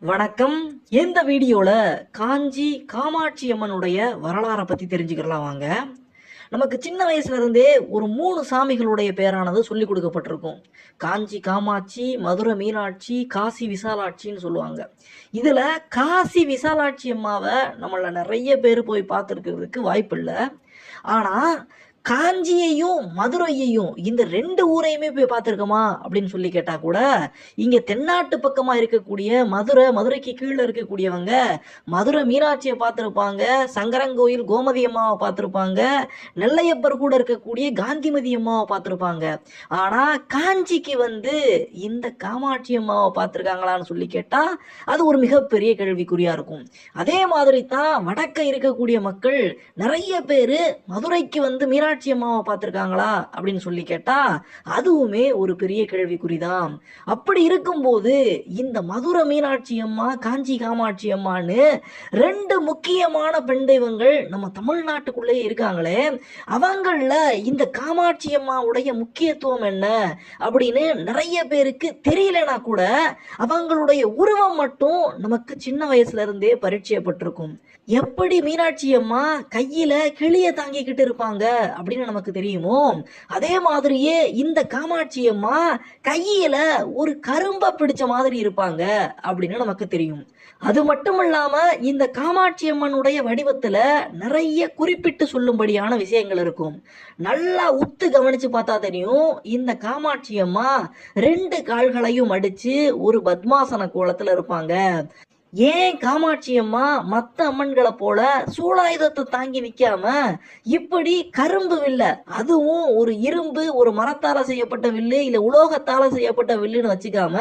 வணக்கம். இந்த வீடியோல காஞ்சி காமாட்சி அம்மனுடைய வரலாறை பத்தி தெரிஞ்சுக்கலாம் வாங்க. நமக்கு சின்ன வயசுல இருந்தே ஒரு 3 சாமிகளுடைய பேரானது சொல்லிக் கொடுக்கப்பட்டிருக்கும். காஞ்சி காமாட்சி, மதுரை மீனாட்சி, காசி விசாலாட்சின்னு சொல்லுவாங்க. இதுல காசி விசாலாட்சி அம்மாவ நம்மள நிறைய பேர் போய் பார்த்துருக்கிறதுக்கு வாய்ப்பில்ல. ஆனா காஞ்சியையும் மதுரையையும் இந்த 2 ஊரையுமே போய் பார்த்துருக்கோமா அப்படின்னு சொல்லி கேட்டா கூட, இங்க தென்னாட்டு பக்கமா இருக்கக்கூடிய மதுரைக்கு கீழ இருக்கக்கூடியவங்க மதுரை மீனாட்சியை பார்த்துருப்பாங்க, சங்கரங்கோயில் கோமதி அம்மாவை பார்த்துருப்பாங்க, நெல்லையப்பர் கூட இருக்கக்கூடிய காந்திமதி அம்மாவை பார்த்துருப்பாங்க. ஆனா காஞ்சிக்கு வந்து இந்த காமாட்சி அம்மாவை பார்த்துருக்காங்களான்னு சொல்லி கேட்டா அது ஒரு மிகப்பெரிய கேள்விக்குறியா இருக்கும். அதே மாதிரி தான் வடக்க இருக்கக்கூடிய மக்கள் நிறைய பேரு மதுரைக்கு வந்து மீனாட்சி அம்மாவை பார்த்திருக்காங்களா அப்படின்னு சொல்லி கேட்டா அதுவுமே ஒரு பெரிய கேள்விக்குறிதான். அப்படி இருக்கும்போது இந்த மதுரை மீனாட்சி அம்மா, காஞ்சி காமாட்சி அம்மான்னு 2 முக்கியமான பெண் தெய்வங்கள் நம்ம தமிழ்நாட்டுக்குள்ளே இருக்காங்களே, அவங்கள இந்த காமாட்சி அம்மாவுடைய முக்கியத்துவம் என்ன அப்படின்னு நிறைய பேருக்கு தெரியலனா கூட அவங்களுடைய உருவம் மட்டும் நமக்கு சின்ன வயசுல இருந்தே பரிச்சயப்பட்டிருக்கும். எப்படி மீனாட்சி அம்மா கையில கிளிய தாங்கிக்கிட்டு இருப்பாங்க அப்படின்னு நமக்கு தெரியுமோ, அதே மாதிரியே இந்த காமாட்சி அம்மா கையில ஒரு கரும்ப பிடிச்ச மாதிரி இருப்பாங்க அப்படின்னு நமக்கு தெரியும். அது மட்டும் இல்லாம இந்த காமாட்சி அம்மனுடைய வடிவத்துல நிறைய குறிப்பிட்டு சொல்லும்படியான விஷயங்கள் இருக்கும். நல்லா உத்து கவனிச்சு பார்த்தா தெரியும், இந்த காமாட்சி அம்மா 2 கால்களையும் அடிச்சு ஒரு பத்மாசன கோலத்துல இருப்பாங்க. ஏன் காமாட்சி அம்மா மத்த அம்மன்களை போல சூலாயுதத்தை தாங்கி நிக்காம இப்படி கரும்பு வில்ல, அதுவும் ஒரு இரும்பு ஒரு மரத்தால செய்யப்பட்ட வில்லு இல்ல உலோகத்தால செய்யப்பட்ட வில்லுன்னு வச்சுக்காம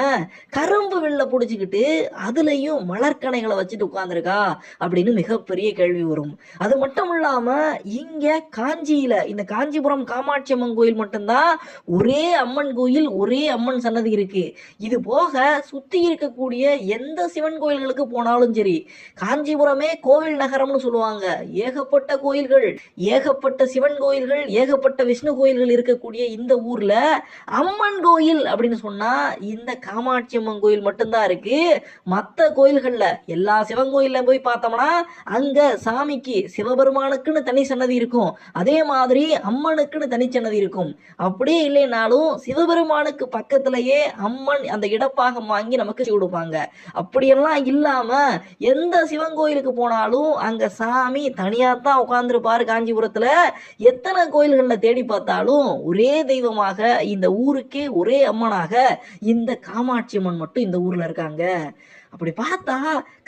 கரும்பு வில்ல புடிச்சுக்கிட்டு அதுலயும் மலர்கனைகளை வச்சுட்டு உட்கார்ந்துருக்கா அப்படின்னு மிகப்பெரிய கேள்வி வரும். அது மட்டும் இல்லாம இங்க காஞ்சியில இந்த காஞ்சிபுரம் காமாட்சி அம்மன் கோயில் மட்டும்தான் ஒரே அம்மன் கோயில், ஒரே அம்மன் சன்னதி இருக்கு. இது போக சுத்தி இருக்கக்கூடிய எந்த சிவன் கோயில்களுக்கு போனாலும் சரி, காஞ்சிபுரமே கோவில் நகரம்னு சொல்லுவாங்க. ஏகப்பட்ட கோயில்கள், ஏகப்பட்ட சிவன் கோயில்கள், ஏகப்பட்ட விஷ்ணு கோயில்கள் இருக்கக்கூடிய இந்த ஊர்ல அம்மன் கோயில் அப்படின்னு சொன்னா இந்த காமாட்சி அம்மன் கோயில் மட்டும்தான் இருக்கு. மற்ற கோயில்கள்ல எல்லா சிவன் கோயில்ல போய் பார்த்தோம்னா அங்க சாமிக்கு சிவபெருமானுக்குன்னு தனி சன்னதி இருக்கும், அதே மாதிரி அம்மனுக்குன்னு தனி சன்னதி இருக்கும். அப்படியே இல்லைனாலும் சிவபெருமானுக்கு பக்கத்திலேயே அம்மன் அந்த இடப்பாகம் வாங்கி நமக்கு கொடுப்பாங்க. அப்படியெல்லாம் இல்ல எந்த சிவன் கோயிலுக்கு போனாலும் அங்க சாமி தனியா தான் உட்கார்ந்துருப்பாரு. காஞ்சிபுரத்துல எத்தனை கோயில்கள்ல தேடி பார்த்தாலும் ஒரே தெய்வமாக இந்த ஊருக்கே ஒரே அம்மனாக இந்த காமாட்சி அம்மன் மட்டும் இந்த ஊர்ல இருக்காங்க. அப்படி பார்த்தா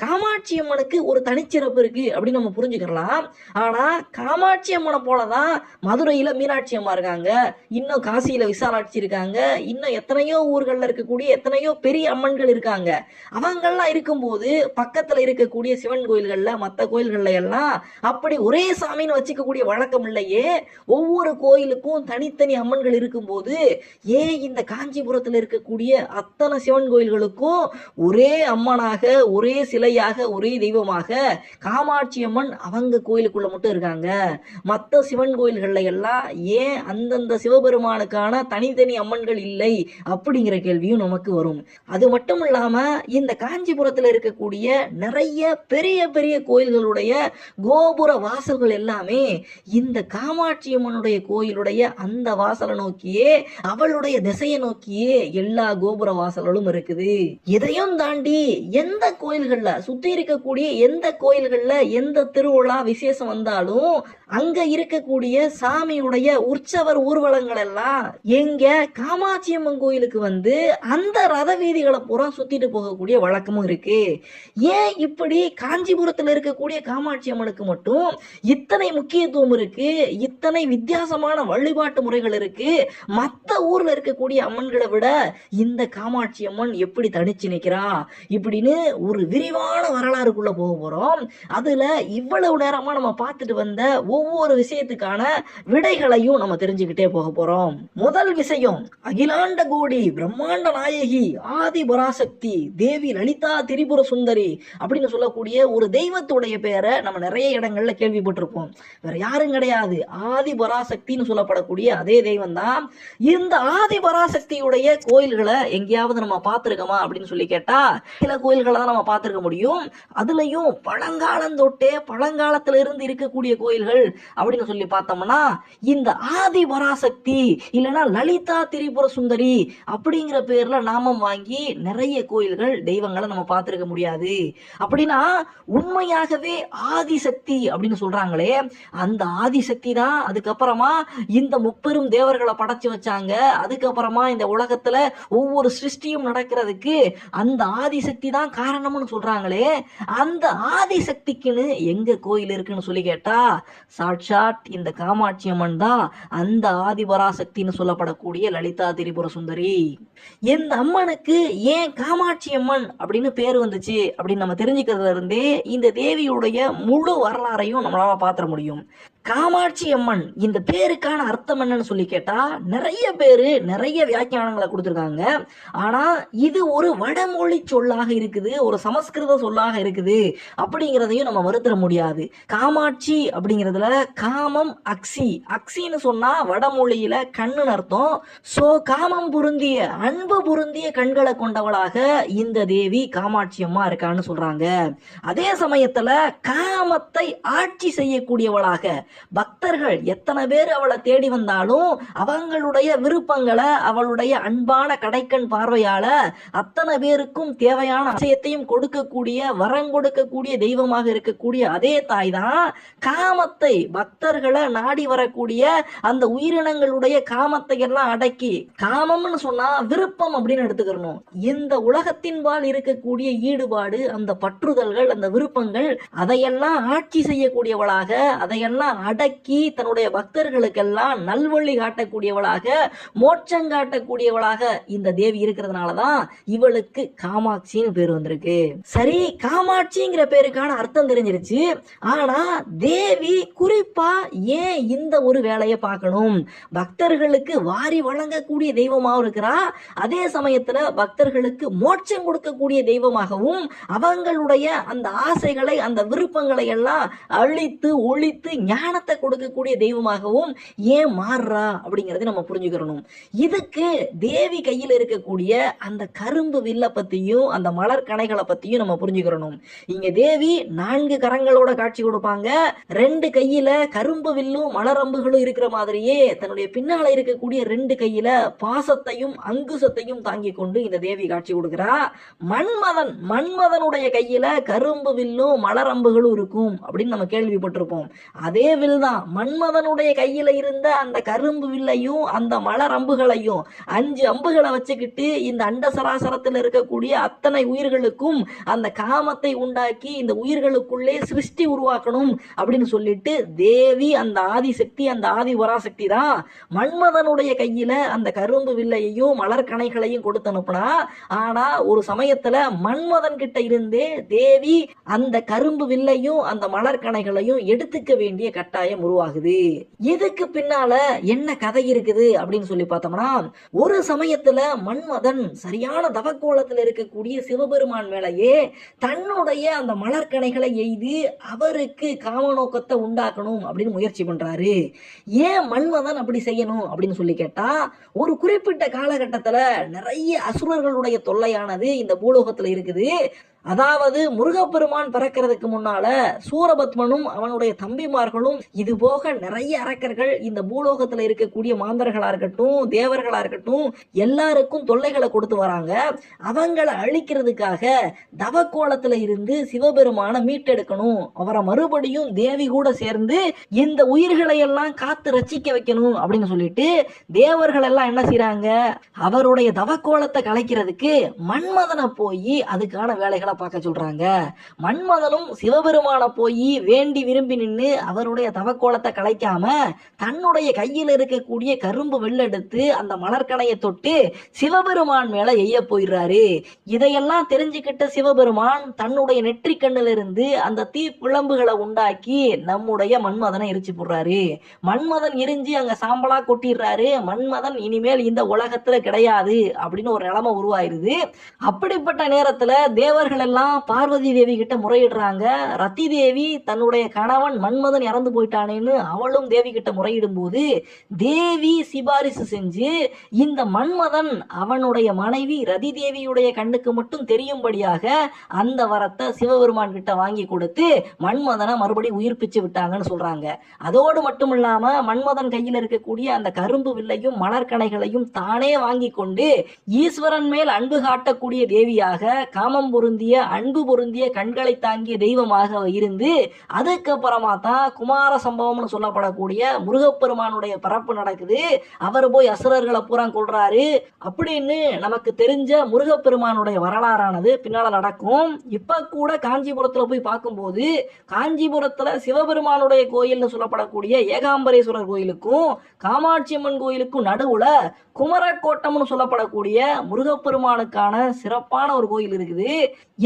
காமாட்சி அம்மனுக்கு ஒரு தனிச்சிறப்பு இருக்கு அப்படின்னு நம்ம புரிஞ்சுக்கலாம். ஆனா காமாட்சி அம்மனை போலதான் மதுரையில மீனாட்சி அம்மா இருக்காங்க, இன்னும் காசியில விசாலாட்சி இருக்காங்க, இன்னும் எத்தனையோ ஊர்கள்ல இருக்கக்கூடிய எத்தனையோ பெரிய அம்மன்கள் இருக்காங்க. அவங்கெல்லாம் இருக்கும்போது பக்கத்துல இருக்கக்கூடிய சிவன் கோயில்கள்ல மற்ற கோயில்கள்ல எல்லாம் அப்படி ஒரே சாமின்னு வச்சுக்கக்கூடிய வழக்கம் இல்லையே. ஒவ்வொரு கோயிலுக்கும் தனித்தனி அம்மன்கள் இருக்கும்போது ஏன் இந்த காஞ்சிபுரத்துல இருக்கக்கூடிய அத்தனை சிவன் கோயில்களுக்கும் ஒரே அம்மன் ஒரே சிலையாக ஒரே தெய்வமாக காமாட்சி அம்மன் அவங்க கோயிலுக்குள்ள மட்டும் இருக்காங்க, மற்ற சிவன் கோயில்கள்ல எல்லாம் ஏன் அந்தந்த சிவபெருமானுக்கான தனித்தனி அம்மன்கள் இல்லை அப்படிங்கிற கேள்வியும் நமக்கு வரும். அது மட்டும் இல்லாம இந்த காஞ்சிபுரத்துல இருக்கக்கூடிய நிறைய பெரிய பெரிய கோயில்களுடைய கோபுர வாசல்கள் எல்லாமே இந்த காமாட்சி அம்மனுடைய கோயிலுடைய அந்த வாசலை நோக்கியே அவளுடைய திசையை நோக்கியே எல்லா கோபுர வாசல்களும் இருக்குது. இதையும் தாண்டி எந்த கோயில்கள்ல சுத்தி இருக்கக்கூடிய எந்த கோயில்கள்ல எந்த திருவிழா விசேஷம் வந்தாலும் அங்க இருக்கக்கூடிய சாமியுடைய உற்சவர் ஊர்வலங்கள் எல்லாம் எங்க காமாட்சி அம்மன் கோயிலுக்கு வந்து அந்த ரத வீதிகளை பூரா சுத்திட்டு போகக்கூடிய வழக்கமும் இருக்கு. ஏன் இப்படி காஞ்சிபுரத்துல இருக்கக்கூடிய காமாட்சி அம்மனுக்கு மட்டும் இத்தனை முக்கியத்துவம் இருக்கு, இத்தனை வித்தியாசமான வழிபாட்டு முறைகள் இருக்கு, மற்ற ஊர்ல இருக்கக்கூடிய அம்மன்களை விட இந்த காமாட்சி அம்மன் எப்படி தனிச்சு நிக்கிறா இப்படின்னு ஒரு விரிவான வரலாறுக்குள்ள போக போறோம். அதுல இவ்வளவு நேரமா நம்ம பார்த்துட்டு வந்த ஒவ்வொரு விஷயத்துக்கான விடைகளையும் நம்ம தெரிஞ்சுக்கிட்டே போக போறோம். முதல் விஷயம், அகிலாண்ட கோடி பிரம்மாண்ட நாயகி ஆதி பராசக்தி தேவி லலிதா திரிபுர சுந்தரி அப்படின்னு சொல்லக்கூடிய ஒரு தெய்வத்துடைய பேரை நம்ம நிறைய இடங்கள்ல கேள்விப்பட்டிருப்போம். வேற யாரும் கிடையாது, ஆதி பராசக்தின்னு சொல்லப்படக்கூடிய அதே தெய்வம் தான். இந்த ஆதி பராசக்தியுடைய கோயில்களை எங்கேயாவது நம்ம பார்த்திருக்கோமா அப்படின்னு சொல்லி கேட்டா சில கோயில்களை தான் நம்ம பார்த்திருக்க முடியும். அதுலயும் பழங்காலந்தொட்டே பழங்காலத்துல இருந்து இருக்கக்கூடிய கோயில்கள் அப்படின்னு சொல்லி பார்த்தோம்னா இந்த ஆதி பராசக்தி இல்லைன்னா லலிதா திரிபுர சுந்தரி அப்படிங்கிற பேர்ல நாமம் வாங்கி நிறைய கோயில்கள் தெய்வங்களை நம்ம பார்த்திருக்க முடியாது. அப்படின்னா உண்மையாகவே ஆதிசக்தி அப்படின்னு சொல்றாங்களே அந்த ஆதிசக்தி தான் அதுக்கப்புறமா இந்த முப்பெரும் தேவர்களை படைச்சு வச்சாங்க. அதுக்கப்புறமா இந்த உலகத்துல ஒவ்வொரு சிருஷ்டியும் நடக்கிறதுக்கு அந்த ஆதிசக்தி தான் காரணம்னு சொல்றாங்களே, அந்த ஆதிசக்திக்குன்னு எங்க கோயில் இருக்குன்னு சொல்லி கேட்டா சாட்சாத் இந்த காமாட்சி அம்மன் தான் அந்த ஆதிபராசக்தின்னு சொல்லப்படக்கூடிய லலிதா திரிபுர சுந்தரி. இந்த அம்மனுக்கு ஏன் காமாட்சி அம்மன் அப்படின்னு பேர் வந்துச்சு அப்படின்னு நம்ம தெரிஞ்சுக்கிறதுல இருந்தே இந்த தேவியுடைய முழு வரலாறையும் நம்மளால பார்த்துட முடியும். காமாட்சி அம்மன் இந்த பேருக்கான அர்த்தம் என்னன்னு சொல்லி கேட்டா நிறைய பேரு நிறைய வியாக்கியானங்களை கொடுத்துருக்காங்க. ஆனா இது ஒரு வடமொழி சொல்லாக இருக்குது, ஒரு சமஸ்கிருத சொல்லாக இருக்குது அப்படிங்கிறதையும் நம்ம மறுத்துட முடியாது. காமாட்சி அப்படிங்கிறதுல காமம் அக்சி, அக்சின்னு சொன்னா வடமொழியில கண்ணுன்னு அர்த்தம். சோ காமம் பொருந்திய அன்பு பொருந்திய கண்களை கொண்டவளாக இந்த தேவி காமாட்சி அம்மா இருக்கான்னு சொல்றாங்க. அதே சமயத்துல காமத்தை ஆட்சி செய்யக்கூடியவளாக பக்தர்கள் எத்தனை பேர் அவளை தேடி வந்தாலும் அவங்களுடைய விருப்பங்களை அவளுடைய அன்பான கடைக்கண் பார்வையால அத்தனை பேருக்கும் தேவையான விஷயத்தையும் கொடுக்கக்கூடிய வரம் கொடுக்கக்கூடிய தெய்வமாக இருக்கக்கூடிய அதே தாய் தான் காமத்தை பக்தர்களை நாடி வரக்கூடிய அந்த உயிரினங்களுடைய காமத்தை எல்லாம் அடக்கி, காமம்னு சொன்னா விருப்பம் அப்படின்னு எடுத்துக்கிறணும், இந்த உலகத்தின்பால் இருக்கக்கூடிய ஈடுபாடு அந்த பற்றுதல்கள் அந்த விருப்பங்கள் அதையெல்லாம் ஆட்சி செய்யக்கூடியவளாக அதையெல்லாம் அடக்கி தன்னுடைய பக்தர்களுக்கெல்லாம் நல்வழி காட்டக்கூடியவளாக மோட்சம் காட்டக்கூடியவளாக இந்த தேவி இருக்கிறதுனாலதான் இவளுக்கு காமாட்சின்னு பேர் வந்திருக்கு. சரி, காமாட்சிங்கிற பேருக்கான அர்த்தம் தெரிஞ்சிருச்சு. ஆனா தேவி குறிப்பா ஏன் இந்த ஒரு வேலையை பார்க்கணும்? பக்தர்களுக்கு வாரி வழங்கக்கூடிய தெய்வமாகவும் இருக்கிறா, அதே சமயத்துல பக்தர்களுக்கு மோட்சம் கொடுக்கக்கூடிய தெய்வமாகவும் அவங்களுடைய அந்த ஆசைகளை அந்த விருப்பங்களை எல்லாம் அழித்து ஒழித்து ஞானத்தை கொடுக்கக்கூடிய தெய்வமாகவும் ஏன் மாறுறா அப்படிங்கறத நம்ம புரிஞ்சுக்கணும். இதுக்கு தேவி கையில் இருக்கக்கூடிய அந்த கரும்பு வில்ல பத்தியும் அந்த மலர் கணைகளை பத்தியும் நம்ம புரிஞ்சுக்கணும். இங்க தேவி 4 கரங்களோட காட்சி கொடுப்பாங்க. 2 கையில கரும்பு வில்லும் மலரம்புகளும் இருக்கிற மாதிரியே தன்னுடைய பின்னால இருக்கக்கூடிய 2 கையில பாசத்தையும் அங்குசத்தையும் தாங்கி கொண்டு இந்த தேவி காட்சி கொடுக்கிறா. மன்மதனுடைய கையில கரும்பு வில்லும் மலரம்புகளும் இருக்கும் அப்படின்னு நம்ம கேள்விப்பட்டிருப்போம். அதே வில் தான் மன்மதனுடைய கையில இருந்த அந்த கரும்பு வில்லையும் அந்த மலர் அம்புகளையும் 5 அம்புகளை வச்சுக்கிட்டு இந்த அண்ட சராசரத்தில் இருக்கக்கூடிய அத்தனை உயிர்களுக்கும் அந்த காமத்தை உண்டாக்கி இந்த உயிர்களுக்குள்ளே சிருஷ்டி உருவாக்கணும் அப்படின்னு சொல்லிட்டு தேவி அந்த ஆதிசக்தி அந்த ஆதி பராசக்தி தான் மன்மதனுடைய கையில அந்த கரும்பு வில்லையையும் மலர் கணைகளையும் கொடுத்து அனுப்புனா. ஆனா ஒரு சமயத்துல மன்மதன் கிட்ட இருந்தே தேவி அந்த கரும்பு வில்லையும் அந்த மலர் கணைகளையும் எடுத்துக்க வேண்டிய கட்டாயம் உருவாகுது. இதுக்கு பின்னால என்ன கதை இருக்குது அப்படின்னு சொல்லி பார்த்தோம்னா, ஒரு சமயத்துல மன்மதன் சரியான தவக்கோலத்தில் இருக்கக்கூடிய சிவபெருமான் மேலேயே தன்னுடைய அந்த மலர்கணைகளை எய்து அவருக்கு காம நோக்கத்தை உண்டாக்கணும் அப்படின்னு முயற்சி பண்றாரு. ஏன் மன்மதன் அப்படி செய்யணும் அப்படின்னு சொல்லி கேட்டா, ஒரு குறிப்பிட்ட காலகட்டத்துல நிறைய அசுரர்களுடைய தொல்லையானது இந்த பூலோகத்துல இருக்குது. அதாவது முருகப்பெருமான் பிறக்கிறதுக்கு முன்னால சூரபத்மனும் அவனுடைய தம்பிமார்களும் இது போக நிறைய அரக்கர்கள் இந்த பூலோகத்துல இருக்கக்கூடிய மாந்தர்களா இருக்கட்டும் தேவர்களா இருக்கட்டும் எல்லாருக்கும் தொல்லைகளை கொடுத்து வராங்க. அவங்களை அழிக்கிறதுக்காக தவக்கோலத்துல இருந்து சிவபெருமான மீட்டெடுக்கணும், அவரை மறுபடியும் தேவி கூட சேர்ந்து இந்த உயிர்களை எல்லாம் காத்து ரட்சிக்க வைக்கணும் அப்படின்னு சொல்லிட்டு தேவர்கள் எல்லாம் என்ன செய்யறாங்க, அவருடைய தவக்கோலத்தை கலைக்கிறதுக்கு மன்மதனை போய் அதுக்கான வேலைகளை பார்க்க சொல்றாங்க. மன்மதனும் சிவபெருமான போய் வேண்டி விரும்பி நின்று அவருடைய தவக்கோலத்தை கலைக்காம தன்னுடைய கையில் இருக்கக்கூடிய கரும்பு வெள்ளெடுத்து அந்த மலர்கனையை தொட்டு சிவபெருமான் மேல எய்ய போயிடுறாரு. இதையெல்லாம் தெரிஞ்சுக்கிட்ட சிவபெருமான் தன்னுடைய நெற்றி கண்ணிலிருந்து அந்த தீ பிளம்புகளை உண்டாக்கி நம்முடைய மன்மதனை எரிச்சு போடுறாரு. மன்மதன் எரிஞ்சு அங்க சாம்பலா கொட்டிடுறாரு. மன்மதன் இனிமேல் இந்த உலகத்துல கிடையாது அப்படின்னு ஒரு நிலைமை உருவாயிருது. அப்படிப்பட்ட நேரத்துல தேவர்கள் எல்லாம் பார்வதி தேவி கிட்ட முறையிடுறாங்க. ரத்தி தேவி தன்னுடைய கணவன் மன்மதன் இறந்து போயிட்டானேன்னு அவளும் தேவி கிட்ட முறையிடும் போது தேவி சிபாரிசு செஞ்சு இந்த மன்மதன் அவனுடைய மனைவி ரதி தேவியுடைய கண்ணுக்கு மட்டும் தெரியும்படியாக அந்த வரத்தை சிவபெருமான் கிட்ட வாங்கி கொடுத்து மன்மதனை மறுபடியும் உயிர்ப்பிச்சு விட்டாங்கன்னு சொல்றாங்க. அதோடு மட்டும் இல்லாம மன்மதன் கையில் இருக்கக்கூடிய அந்த கரும்பு வில்லையும் மலர்கனைகளையும் தானே வாங்கி கொண்டு ஈஸ்வரன் மேல் அன்பு காட்டக்கூடிய தேவியாக காமம் பொருந்திய அன்பு பொருந்திய கண்களை தாங்கிய தெய்வமாக இருந்து அதுக்கப்புறமா தான் குமார சம்பவம்னு சொல்லப்படக்கூடிய முருகப்பெருமானுடைய பிறப்பு நடக்குது. அவர் போய் அசுரர்களை பூரா கொள்றாரு அப்படின்னு நமக்கு தெரிஞ்ச முருகப்பெருமானுடைய வரலாறானது பின்னால நடக்கும். இப்ப கூட காஞ்சிபுரத்துல போய் பார்க்கும்போது காஞ்சிபுரத்துல சிவபெருமானுடைய கோயில்னு சொல்லப்படக்கூடிய ஏகாம்பரேஸ்வரர் கோயிலுக்கும் காமாட்சி அம்மன் கோயிலுக்கும் நடுவுல குமரக்கோட்டம்னு சொல்லப்படக்கூடிய முருகப்பெருமானுக்கான சிறப்பான ஒரு கோயில் இருக்குது.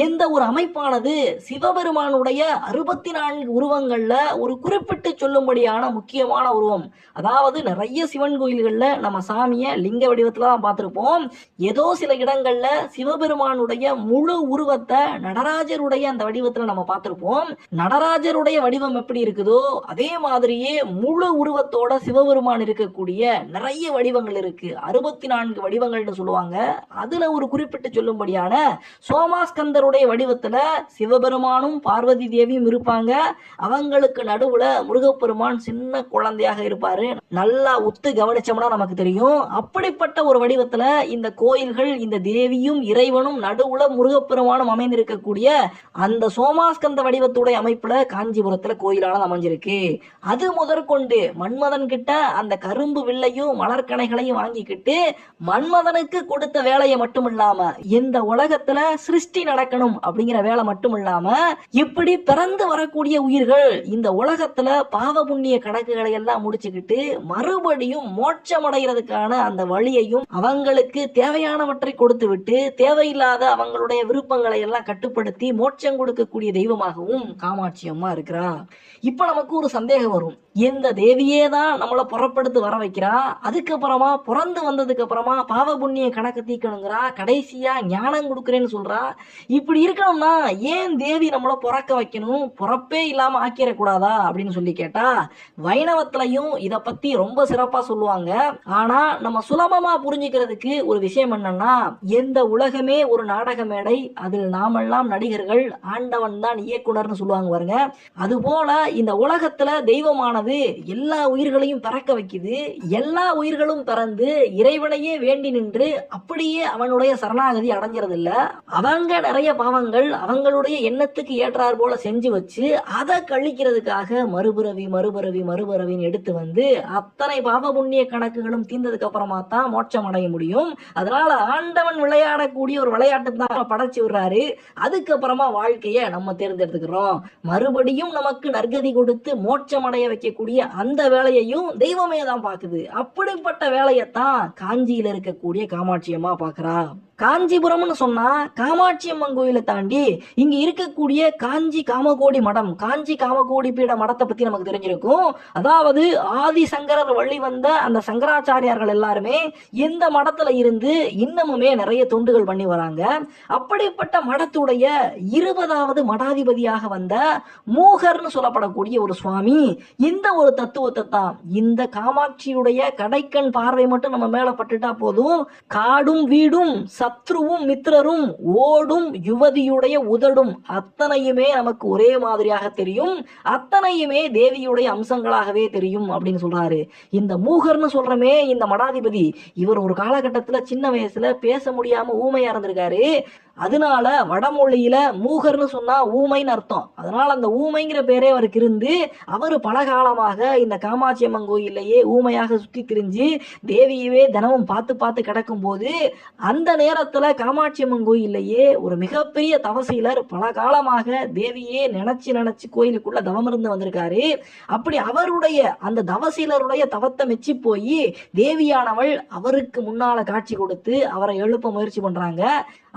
எந்த ஒரு அமைப்பானது சிவபெருமானுடைய 64 உருவங்கள்ல ஒரு குறிப்பிட்டு சொல்லும்படியான முக்கியமான உருவம். அதாவது நிறைய சிவன் கோயில்கள்ல நம்ம சாமியை லிங்க வடிவத்துல தான் பார்த்திருப்போம். ஏதோ சில இடங்கள்ல சிவபெருமானுடைய முழு உருவத்தை நடராஜருடைய அந்த வடிவத்துல நம்ம பார்த்திருப்போம். நடராஜருடைய வடிவம் எப்படி இருக்குதோ அதே மாதிரியே முழு உருவத்தோட சிவபெருமான் இருக்கக்கூடிய நிறைய வடிவங்கள் இருக்கு. 64 வடிவங்கள்னு சொல்லுவாங்க. அதுல ஒரு குறிப்பிட்டு சொல்லும்படியான சோமாஸ்கந்தருடைய வடிவத்துல சிவபெருமானும் பார்வதி தேவியும் இருப்பாங்க. அவங்களுக்கு நடுவுல முருகப்பெருமான் சின்ன குழந்தையாக இருப்பாரு. நல்லா உத்து கவனிச்சோம்னா நமக்கு தெரியும். அப்படிப்பட்ட ஒரு வடிவத்துல இந்த கோயில்கள் இந்த தேவியும் இறைவனும் நடுவுல முருகப்பெருமானும் அமைந்திருக்கக்கூடிய அந்த சோமாஸ்கந்த வடிவத்துடைய அமைப்புல காஞ்சிபுரத்துல கோயிலானது அமைஞ்சிருக்கு. அது முதற்கொண்டு மன்மதன் கிட்ட அந்த கரும்பு வில்லையும் மலர்கனைகளையும் வாங்கிக்கிட்டு மன்மதனுக்கு கொடுத்த வேலையை மட்டும் இல்லாம இந்த உலகத்துல சிருஷ்டி நடக்கணும் அப்படிங்கிற வேலை மட்டும் இல்லாம இப்படி பிறந்து வரக்கூடிய உயிர்கள் இந்த உலகத்துல பாவ புண்ணிய கணக்குகளை எல்லாம் முடிச்சுக்கிட்டு மறுபடியும் மோட்சம் அடைகிறதுக்கான அந்த வழியையும் அவங்களுக்கு தேவையானவற்றை கொடுத்து விட்டு தேவையில்லாத அவங்களுடைய விருப்பங்களை எல்லாம் கட்டுப்படுத்தி மோட்சம் கொடுக்கக்கூடிய தெய்வமாகவும் காமாட்சி அம்மா இருக்கிறா. இப்ப நமக்கு ஒரு சந்தேகம் வரும். இந்த தேவியே தான் நம்மளை புறப்படுத்து வர வைக்கிறா, அதுக்கப்புறமா பிறந்து வந்ததுக்கு அப்புறமா பாவ புண்ணிய கணக்கு தீக்கணுங்கிறா, கடைசியா ஞானம் கொடுக்குறேன்னு சொல்றா. இப்படி இருக்கணும்னா ஏன் தேவி நம்மளை பிறக்க வைக்கணும், பிறப்பே இல்லாம ஆக்கிடக்கூடாதா அப்படின்னு சொல்லி கேட்டா வைணவத்திலையும் இதை பத்தி ரொம்ப சிறப்பா சொல்லுவாங்க. ஆனா நம்ம சுலபமா புரிஞ்சுக்கிறதுக்கு ஒரு விஷயம் என்னன்னா, எந்த உலகமே ஒரு நாடக மேடை, அதில் நாமெல்லாம் நடிகர்கள், ஆண்டவன் தான் இயக்குனர்னு சொல்லுவாங்க பாருங்க. அது போல இந்த உலகத்துல தெய்வமானது எல்லா உயிர்களையும் பிறக்க வைக்குது. எல்லா உயிர்களும் பிறந்து இறைவனையே வேண்டி நின்று அப்படியே அவனுடைய சரணாகதி அடைஞ்சிறது இல்ல. அவங்க நிறைய பாவங்கள் அவங்களுடைய எண்ணத்துக்கு ஏற்றார் போல செஞ்சு வச்சு அதை கழிக்கிறதுக்காக மறுபிறவி மறுபிறவி மறுபிறவின்னு எடுத்து வந்து அத்தனை பாவ புண்ணிய கணக்குகளும் தீர்ந்ததுக்கு அப்புறமா தான் மோட்சம் அடைய முடியும். அதனால ஆண்டவன் விளையாடக்கூடிய ஒரு விளையாட்டு தான் படைச்சு விடுறாரு. அதுக்கப்புறமா வாழ்க்கைய நம்ம தேர்ந்தெடுத்துக்கிறோம். மறுபடியும் நமக்கு நற்கதி கொடுத்து மோட்சம் அடைய வைக்கக்கூடிய அந்த வேலையையும் தெய்வமே தான் பாக்குது. அப்படிப்பட்ட வேலையத்தான் காஞ்சியில இருக்கக்கூடிய காமாட்சி அம்மா பாக்குறா. காஞ்சிபுரம்னு சொன்னா காமாட்சி அம்மன் கோயிலை தாண்டி இங்க இருக்கக்கூடிய காஞ்சி காமகோடி மடம், காஞ்சி காமகோடி பீட மடத்தை பத்தி நமக்கு தெரிஞ்சிருக்கும். அதாவது ஆதி சங்கரர் வழி வந்த அந்த சங்கராச்சாரியார்கள் எல்லாருமே இந்த மடத்துல இருந்து இன்னமுமே நிறைய தொண்டுகள் பண்ணி வராங்க. அப்படிப்பட்ட மடத்துடைய 20வது மடாதிபதியாக வந்த மூகர்னு சொல்லப்படக்கூடிய ஒரு சுவாமி இந்த ஒரு தத்துவத்தை தான், இந்த காமாட்சியுடைய கடைக்கண் பார்வை மட்டும் நம்ம மேல பட்டுட்டா போதும், காடும் வீடும் சத்ருவும் மித்திரரும் ஓடும் யுவதியுடைய உதடும் அத்தனையுமே நமக்கு ஒரே மாதிரியாக தெரியும், அத்தனையுமே தேவியுடைய அம்சங்களாகவே தெரியும் அப்படின்னு சொல்றாரு. இந்த மூகர்னு சொல்றமே இந்த மடாதிபதி, இவர் ஒரு காலகட்டத்துல சின்ன வயசுல பேச முடியாம ஊமையா இருந்திருக்காரு. அதனால வடமொழியில மூகர்னு சொன்னா ஊமைன்னு அர்த்தம். அதனால அந்த ஊமைங்கிற பேரே அவருக்கு இருந்து அவர் பல காலமாக இந்த காமாட்சி அம்மன் கோயிலையே ஊமையாக சுற்றி திரிஞ்சு தேவியவே தினமும் பார்த்து பார்த்து கிடக்கும் போது அந்த நேரத்துல காமாட்சி அம்மன் கோயிலையே ஒரு மிகப்பெரிய தவசீலர் பல காலமாக தேவியே நினைச்சு நினைச்சு கோயிலுக்குள்ள தவம் இருந்து வந்திருக்காரு. அப்படி அவருடைய அந்த தவசீலருடைய தவத்தை மெச்சி போய் தேவியானவள் அவருக்கு முன்னால காட்சி கொடுத்து அவரை எழுப்ப முயற்சி பண்றாங்க.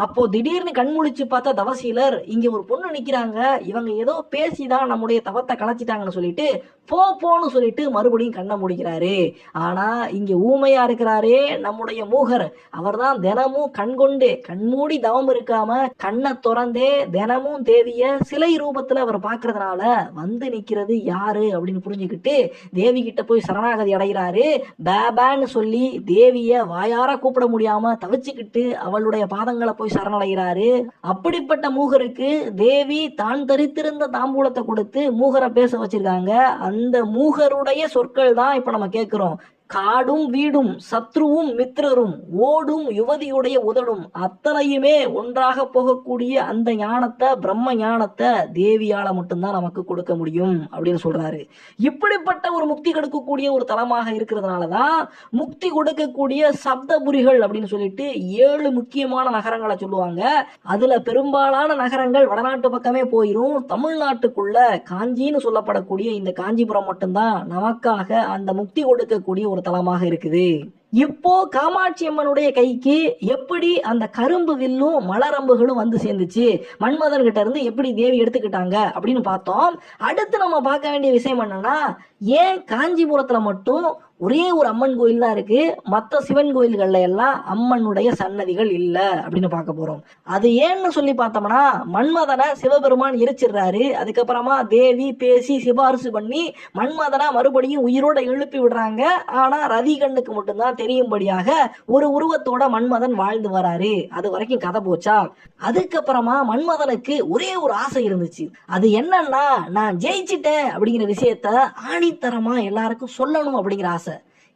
அப்போ திடீர்னு கண்முழிச்சு பார்த்தா தவசீலர் இங்க ஒரு பொண்ணு நிக்கிறாங்க, இவங்க ஏதோ பேசிதான் நம்முடைய தவத்தை கலைச்சிட்டாங்கன்னு சொல்லிட்டு போன்னு சொல்லிட்டு மறுபடியும் கண்ணை முடிக்கிறாரு. ஆனா இங்க ஊமையா இருக்கிறாரே நம்முடைய மூகர், அவர் தான் தினமும் கண்கொண்டு கண்மூடி தவம் இருக்காம கண்ணை திறந்தே தினமும் தேவிய சிலை ரூபத்துல அவர் பாக்குறதுனால வந்து நிக்கிறது யாரு அப்படின்னு புரிஞ்சுக்கிட்டு தேவி கிட்ட போய் சரணாகதி அடைகிறாரு. பேபான்னு சொல்லி தேவிய வாயார கூப்பிட முடியாம தவிச்சுக்கிட்டு அவளுடைய பாதங்களை போய் சரணடைகிறாரு. அப்படிப்பட்ட மூகருக்கு தேவி தான் தரித்திருந்த தாம்பூலத்தை கொடுத்து மூகரை பேச வச்சிருக்காங்க. அந்த மூகருடைய சொற்கள் தான் இப்ப நம்ம கேட்கிறோம். காடும் வீடும் சத்ருவும் மித்திரரும் ஓடும் யுவதியுடைய உதடும் அத்தனையுமே ஒன்றாக போகக்கூடிய அந்த ஞானத்தை பிரம்ம ஞானத்தை தேவியால மட்டும்தான் நமக்கு கொடுக்க முடியும் அப்படின்னு சொல்றாரு. இப்படிப்பட்ட ஒரு முக்தி கொடுக்கக்கூடிய ஒரு தலமாக இருக்கிறதுனாலதான் முக்தி கொடுக்கக்கூடிய சப்தபுரிகள் அப்படின்னு சொல்லிட்டு 7 முக்கியமான நகரங்களை சொல்லுவாங்க. அதுல பெரும்பாலான நகரங்கள் வடநாட்டு பக்கமே போயிரும். தமிழ்நாட்டுக்குள்ள காஞ்சின்னு சொல்லப்படக்கூடிய இந்த காஞ்சிபுரம் மட்டும்தான் நமக்காக அந்த முக்தி கொடுக்கக்கூடிய ஒரு தலமாக இருக்குது. இப்போ காமாட்சி அம்மனுடைய கைக்கு எப்படி அந்த கரும்பு வில்லும் மலரம்புகளும் வந்து சேர்ந்துச்சு, மன்மதன் கிட்ட இருந்து எப்படி தேவி எடுத்துக்கிட்டாங்க அப்படின்னு பார்த்தோம். அடுத்து நம்ம பார்க்க வேண்டிய விஷயம் என்னன்னா, ஏன் காஞ்சிபுரத்துல மட்டும் ஒரே ஒரு அம்மன் கோயில் தான் இருக்கு, மற்ற சிவன் கோயில்கள்ல எல்லாம் அம்மனுடைய சன்னதிகள் இல்ல அப்படின்னு பார்க்க போறோம். அது ஏன்னு சொல்லி பார்த்தோம்னா, மன்மதனை சிவபெருமான் எரிச்சிடுறாரு. அதுக்கப்புறமா தேவி பேசி சிபாரிசு பண்ணி மன்மதனை மறுபடியும் உயிரோட எழுப்பி விடுறாங்க. ஆனா ரதி கண்ணுக்கு மட்டும்தான் தெரியும்படியாக ஒரு உருவத்தோட மன்மதன் வாழ்ந்து வராரு. அது வரைக்கும் கதை போச்சா? அதுக்கப்புறமா மன்மதனுக்கு ஒரே ஒரு ஆசை இருந்துச்சு. அது என்னன்னா, நான் ஜெயிச்சிட்டேன் அப்படிங்கிற விஷயத்த ஆணித்தரமா எல்லாருக்கும் சொல்லணும் அப்படிங்கிற ஆசை.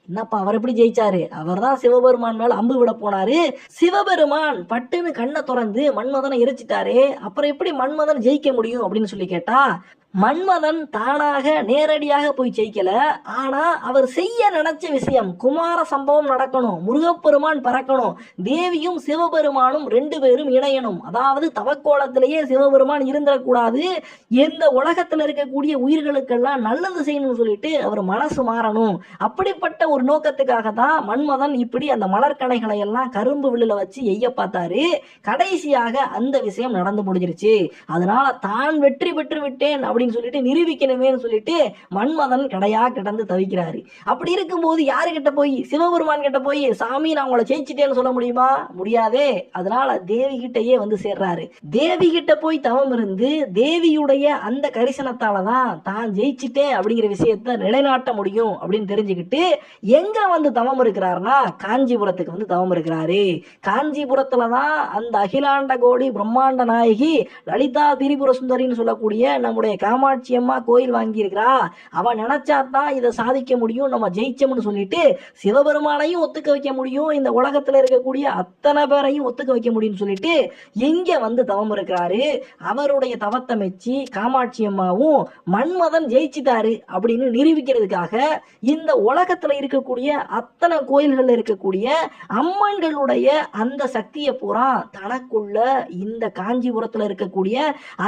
என்னப்பா அவர் எப்படி ஜெயிச்சாரு? அவர் தான் சிவபெருமான் மேல அம்பு விட போனாரு. சிவபெருமான் பட்டுன்னு கண்ணை திறந்து மன்மதனை எரிச்சிட்டாரு. அப்புறம் எப்படி மன்மதன் ஜெயிக்க முடியும் அப்படின்னு சொல்லி கேட்டா, மன்மதன் தானாக நேரடியாக போய் ஜெயிக்கல. ஆனா அவர் செய்ய நினைச்ச விஷயம் குமார சம்பவம் நடக்கணும், முருகப்பெருமான் பறக்கணும், தேவியும் சிவபெருமானும் 2 பேரும் இணையணும். அதாவது தவக்கோலத்திலேயே சிவபெருமான் இருந்துடக்கூடாது, எந்த உலகத்துல இருக்கக்கூடிய உயிர்களுக்கெல்லாம் நல்லது செய்யணும்னு சொல்லிட்டு அவர் மனசு மாறணும். அப்படிப்பட்ட ஒரு நோக்கத்துக்காக தான் மன்மதன் இப்படி அந்த மலர்கணைகளை எல்லாம் கரும்பு வில்லுல வச்சு எய்ய பார்த்தாரு. கடைசியாக அந்த விஷயம் நடந்து முடிஞ்சிருச்சு. அதனால தான் வெற்றி பெற்று விட்டேன் அப்படின்னு சொல்லிட்டு நிரூபிக்கணுமே சொல்லிட்டு மன்மதன் கடையா கிடந்து தவிக்கிறாரு. அப்படி இருக்கும்போது யாரு கிட்ட போய், சிவபெருமான் கிட்ட போய் சாமி நான் உங்களை ஜெயிச்சிட்டேன்னு சொல்ல முடியுமா? முடியாதே. அதனால தேவி கிட்டையே வந்து சேர்றாரு. தேவி கிட்ட போய் தவம் இருந்து தேவியுடைய அந்த கரிசனத்தாலதான் தான் ஜெயிச்சிட்டேன் அப்படிங்கிற விஷயத்த நிலைநாட்ட முடியும் அப்படின்னு தெரிஞ்சுக்கிட்டு எங்க வந்து தவம் இருக்கிறாருன்னா காஞ்சிபுரத்துக்கு வந்து தவம் இருக்கிறாரு. காஞ்சிபுரத்துலதான் அந்த அகிலாண்ட கோடி பிரம்மாண்ட நாயகி லலிதா திரிபுர சுந்தரின்னு சொல்லக்கூடிய நம்முடைய காமாட்சி அம்மா கோயில் வாங்கி இருக்கிறா. அவன் நினைச்சாதான் இதை சாதிக்க முடியும், நம்ம ஜெயிச்சோம்னு சொல்லிட்டு சிவபெருமானையும் ஒத்துக்க வைக்க முடியும், இந்த உலகத்துல இருக்கக்கூடிய அத்தனை பேரையும் ஒத்துக்க வைக்க முடியும்னு சொல்லிட்டு எங்க வந்து தவம் இருக்கிறாரு. அவருடைய தவத்தை மெச்சி காமாட்சி அம்மாவும் மன்மதன் ஜெயிச்சிட்டாரு அப்படின்னு நிரூபிக்கிறதுக்காக இந்த உலகத்துல இருக்கக்கூடிய அத்தனை கோயில்கள்ல இருக்கக்கூடிய அம்மன்களுடைய அந்த சக்தியை பூரா தனக்குள்ள இந்த காஞ்சிபுரத்துல இருக்கக்கூடிய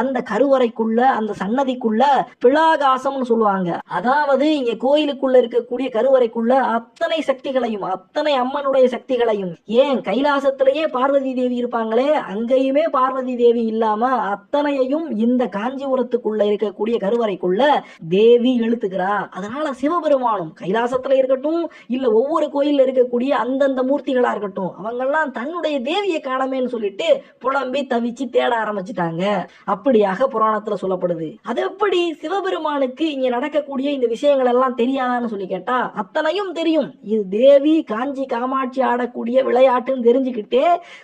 அந்த கருவறைக்குள்ள அந்த சன்னதிக்குள்ள பிளாகாசம்னு சொல்லுவாங்க. அதாவது இங்க கோயிலுக்குள்ள இருக்கக்கூடிய கருவறைக்குள்ள அத்தனை சக்திகளையும் அத்தனை அம்மனுடைய சக்திகளையும், ஏன் கைலாசத்திலேயே பார்வதி தேவி இருப்பாங்களே அங்கேயுமே பார்வதி தேவி இல்லாம அத்தனையையும் இந்த காஞ்சிபுரத்துக்குள்ள இருக்கக்கூடிய கருவறைக்குள்ள தேவி எழுத்துக்கிறா. அதனால சிவபெருமானும் கைலாசத்துல இருக்கட்டும் இல்ல ஒவ்வொரு கோயில்ல இருக்கக்கூடிய அந்தந்த மூர்த்திகளா இருக்கட்டும் அவங்கெல்லாம் தன்னுடைய தேவியை காணமேன்னு சொல்லிட்டு புலம்பி தவிச்சு தேட ஆரம்பிச்சுட்டாங்க. அப்படியாக புராணத்துல சொல்லப்படுது. அது அது எப்படி சிவபெருமானுக்கு இங்க நடக்கக்கூடிய இந்த விஷயங்கள் எல்லாம் தெரியாதான்னு சொல்லி கேட்டா அத்தனையும் தெரியும். இது தேவி காஞ்சி காமாட்சி ஆடக்கூடிய விளையாட்டுன்னு தெரிஞ்சுக்கிட்டே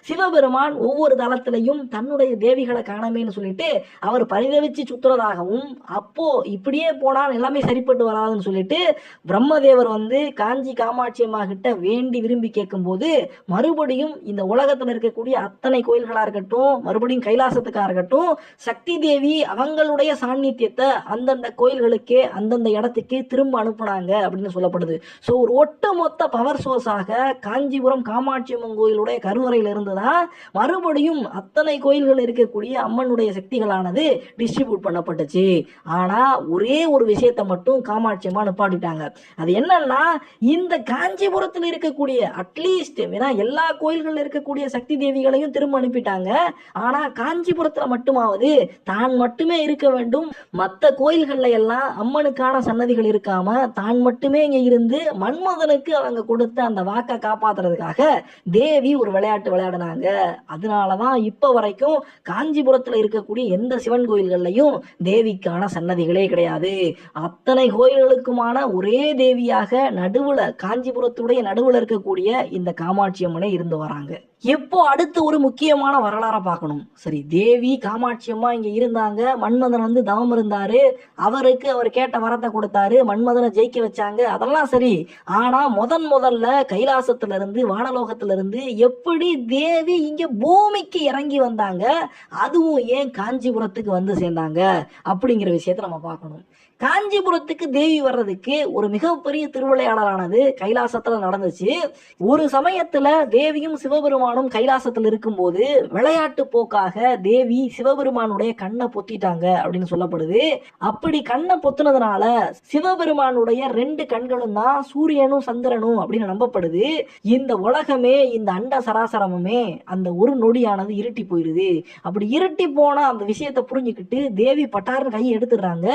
சிவபெருமான் ஒவ்வொரு தளத்திலையும் தன்னுடைய தேவிகளை காணமேன்னு சொல்லிட்டு அவர் பரிதவிச்சு சுத்துறதாகவும், அப்போ இப்படியே போனால் எல்லாமே சரிப்பட்டு வராதுன்னு சொல்லிட்டு பிரம்மதேவர் வந்து காஞ்சி காமாட்சி அம்மா கிட்ட வேண்டி விரும்பி கேட்கும் போது மறுபடியும் இந்த உலகத்துல இருக்கக்கூடிய அத்தனை கோயில்களா இருக்கட்டும், மறுபடியும் கைலாசத்துக்கா இருக்கட்டும், சக்தி தேவி அவங்களுடைய சாநித்தியத்தை அந்தந்த கோயில்களுக்கே அந்தந்த இடத்துக்கே திரும்ப அனுப்புனாங்க அப்படின்னு சொல்லப்படுது. ஸோ ஒரு ஒட்டுமொத்த பவர் சோர்ஸாக காஞ்சிபுரம் காமாட்சி அம்மன் கோயிலுடைய கருவறையில இருந்துதான் மறுபடியும் அத்தனை கோயில்கள் இருக்கக்கூடிய அம்மனுடைய சக்திகளானது டிஸ்ட்ரிபியூட் பண்ணப்பட்டுச்சு. ஆனா ஒரே ஒரு விஷயத்தை மட்டும் காமாட்சி அம்மா நிப்பாட்டிட்டாங்க. அது என்னன்னா, இந்த காஞ்சிபுரத்தில் இருக்கக்கூடிய அட்லீஸ்ட் எல்லா கோயில்கள் இருக்கக்கூடிய சக்தி தேவிகளையும் திரும்ப அனுப்பிட்டாங்க. ஆனா காஞ்சிபுரத்துல மட்டுமாவது தான் மட்டுமே இருக்க வேண்டும், மற்ற கோயில்கள்ல எல்லாம் அம்மனுக்கான சன்னதிகள் இருக்காம தான் மட்டுமே இங்க இருந்து மன்மதனுக்கு அவங்க கொடுத்த அந்த வாக்கை காப்பாத்துறதுக்காக தேவி ஒரு விளையாட்டு விளையாடினாங்க. அதனாலதான் இப்ப வரைக்கும் காஞ்சிபுரத்துல இருக்கக்கூடிய எந்த சிவன் கோயில்கள்லையும் தேவிக்கான சன்னதிகளே கிடையாது. அத்தனை கோயில்களுக்குமான ஒரே தேவியாக நடுவுல காஞ்சிபுரத்துடைய நடுவுல இருக்கக்கூடிய இந்த காமாட்சி அம்மனை இருந்து வராங்க. எப்போ அடுத்து ஒரு முக்கியமான வரலாறை பார்க்கணும். சரி, தேவி காமாட்சி அம்மா இங்க இருந்தாங்க, மன்மதன் வந்து தவம் இருந்தாரு, அவருக்கு அவர் கேட்ட வரத்தை கொடுத்தாரு, மன்மதனை ஜெயிக்க வச்சாங்க, அதெல்லாம் சரி. ஆனா முதல்ல கைலாசத்துல இருந்து வானலோகத்துல இருந்து எப்படி தேவி இங்க பூமிக்கு இறங்கி வந்தாங்க, அதுவும் ஏன் காஞ்சிபுரத்துக்கு வந்து சேர்ந்தாங்க அப்படிங்கிற விஷயத்த நம்ம பார்க்கணும். காஞ்சிபுரத்துக்கு தேவி வர்றதுக்கு ஒரு மிகப்பெரிய திருவிளையாடலானது கைலாசத்துல நடந்துச்சு. ஒரு சமயத்துல தேவியும் சிவபெருமானும் கைலாசத்துல இருக்கும்போது விளையாட்டு போக்காக தேவி சிவபெருமானுடைய கண்ணை பொத்திட்டாங்க அப்படின்னு சொல்லப்படுது. அப்படி கண்ணை பொத்துனதுனால சிவபெருமானுடைய 2 கண்களும் தான் சூரியனும் சந்திரனும் அப்படின்னு நம்பப்படுது. இந்த உலகமே, இந்த அண்ட சராசரமுமே அந்த ஒரு நொடியானது இருட்டி போயிருது. அப்படி இருட்டி போன அந்த விஷயத்தை புரிஞ்சுக்கிட்டு தேவி பட்டாருன்னு கையை எடுத்துடுறாங்க.